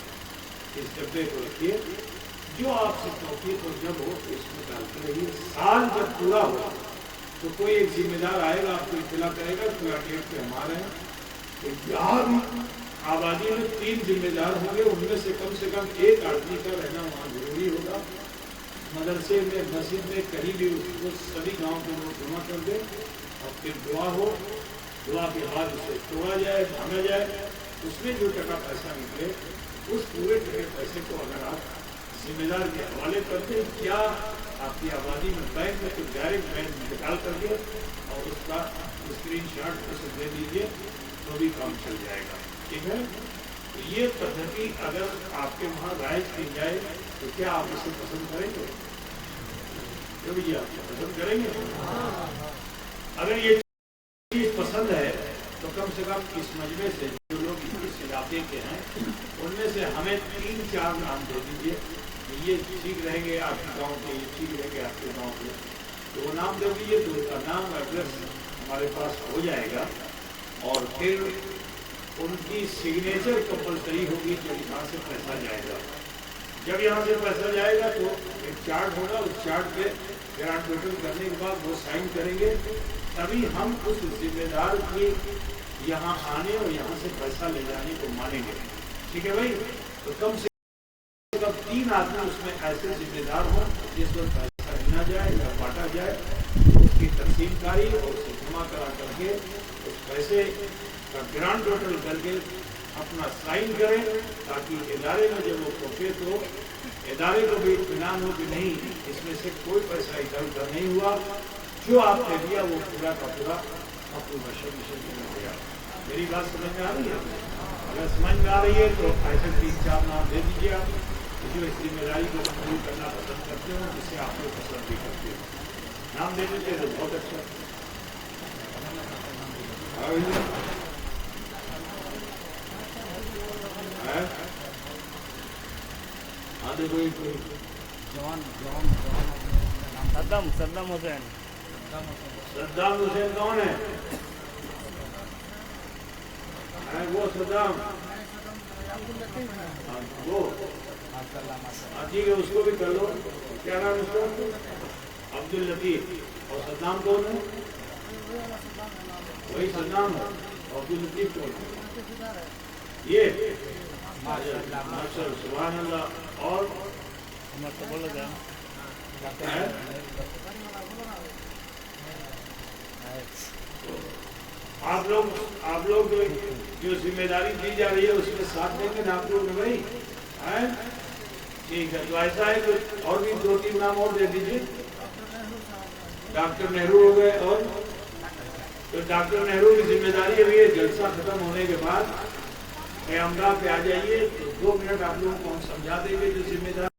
اس ڈبے کو رکھیے، جو آپ سے توفیق ہو جب ہو اس میں ڈالتے رہیے۔ سال جب پورا ہو تو کوئی ایک ذمہ دار آئے گا، آپ کو اطلاع کرے گا، پورا ڈیٹ پہ ہمارے ہیں یہاں آبادی میں 3 ذمہ دار ہوں گے، ان میں سے کم ایک آدمی کا رہنا وہاں ضروری ہوگا۔ مدرسے میں، مسجد میں، کہیں بھی اس کو سبھی گاؤں کے لوگ جمع کر دیں اور پھر دعا ہو، دعا کے بعد اسے توڑا جائے، بھاگا جائے، اس میں جو ٹکا پیسہ نکلے اس پورے ٹکے پیسے کو اگر آپ ذمہ دار کے حوالے کرتے ہیں، کیا آپ کی آبادی میں بینک میں تو ڈائریکٹ بینک میں نکال کر کے اور اس کا اسکرین شاٹ اسے دے دیجیے تو بھی کام چل جائے گا، ٹھیک ہے؟ یہ پدھتی اگر آپ کے وہاں رائج کی جائے تو کیا آپ اسے پسند کریں گے؟ جو بھی آپ پسند کریں گے، اگر یہ چیز پسند ہے تو کم سے کم اس مجمع سے جو لوگ اس علاقے کے ہیں ان میں سے ہمیں 3-4 نام دے دیجیے، یہ ٹھیک رہیں گے آپ کے گاؤں کے، یہ ٹھیک رہیں گے آپ کے گاؤں کے، تو وہ نام دے دیجیے، تو اس کا نام ایڈریس ہمارے پاس ہو جائے گا۔ اور پھر ان کی سگنیچر کمپلسری ہوگی جب یہاں سے پیسہ جائے گا. جب یہاں سے پیسہ جائے گا تو ایک چارٹ ہوگا, اس چارٹ پہ گرانٹ ٹوٹل کرنے کے بعد وہ سائن کریں گے, تبھی ہم اس ذمہ دار کی یہاں آنے اور یہاں سے پیسہ لے جانے کو مانیں گے. ٹھیک ہے بھائی؟ تو کم سے کم 3 آدمی اس میں ایسے ذمہ دار ہوں جس پر پیسہ لینا جائے یا بانٹا جائے, اس کی تقسیم کاری اور اسے جمع کرا کر کے اس پیسے کا گرانٹ ٹوٹل کر کے اپنا سائن کریں, تاکہ ادارے میں جب وہ پہنچے تو ادارے کو بھی اطمینان ہو کہ نہیں, اس میں سے کوئی پیسہ ادھر ادھر نہیں ہوا, جو آپ نے دیا وہ پورا کا پورا اپنے مشن میں گیا. میری بات سمجھ میں آ رہی ہے؟ اگر سمجھ میں آ رہی ہے تو ایسے 3-4 نام دے دیجیے آپ, جو اس ذمہ داری کو قبول کرنا پسند کرتے ہو, جسے آپ لوگ پسند بھی کرتے ہو. نام دے دیتے تو بہت اچھا. ہاں تو کوئی صدام حسین. صدام حسین کون ہے؟ وہ صدام, وہ ٹھیک ہے, اس کو بھی کر لو. کیا نام اس کو؟ عبد اللطیف. اور صدام کون ہے؟ وہی صدام ہے. عبد اللطیف کون ہے؟ یہ سبحان اللہ. اور آپ لوگ جو ذمہ داری دی جا رہی ہے اس میں ساتھ دیں گے نا آپ لوگ بھائی؟ ٹھیک ہے, تو ایسا ہے کہ اور بھی 2-3 نام اور دے دیجیے. ڈاکٹر نہرو ہو گئے. اور تو ڈاکٹر نہرو کی ذمہ داری ابھی یہ جلسہ ختم ہونے کے بعد قیامگاہ پہ آ جائیے, تو 2 منٹ آپ لوگوں کو ہم سمجھا دیں گے جو ذمہ داری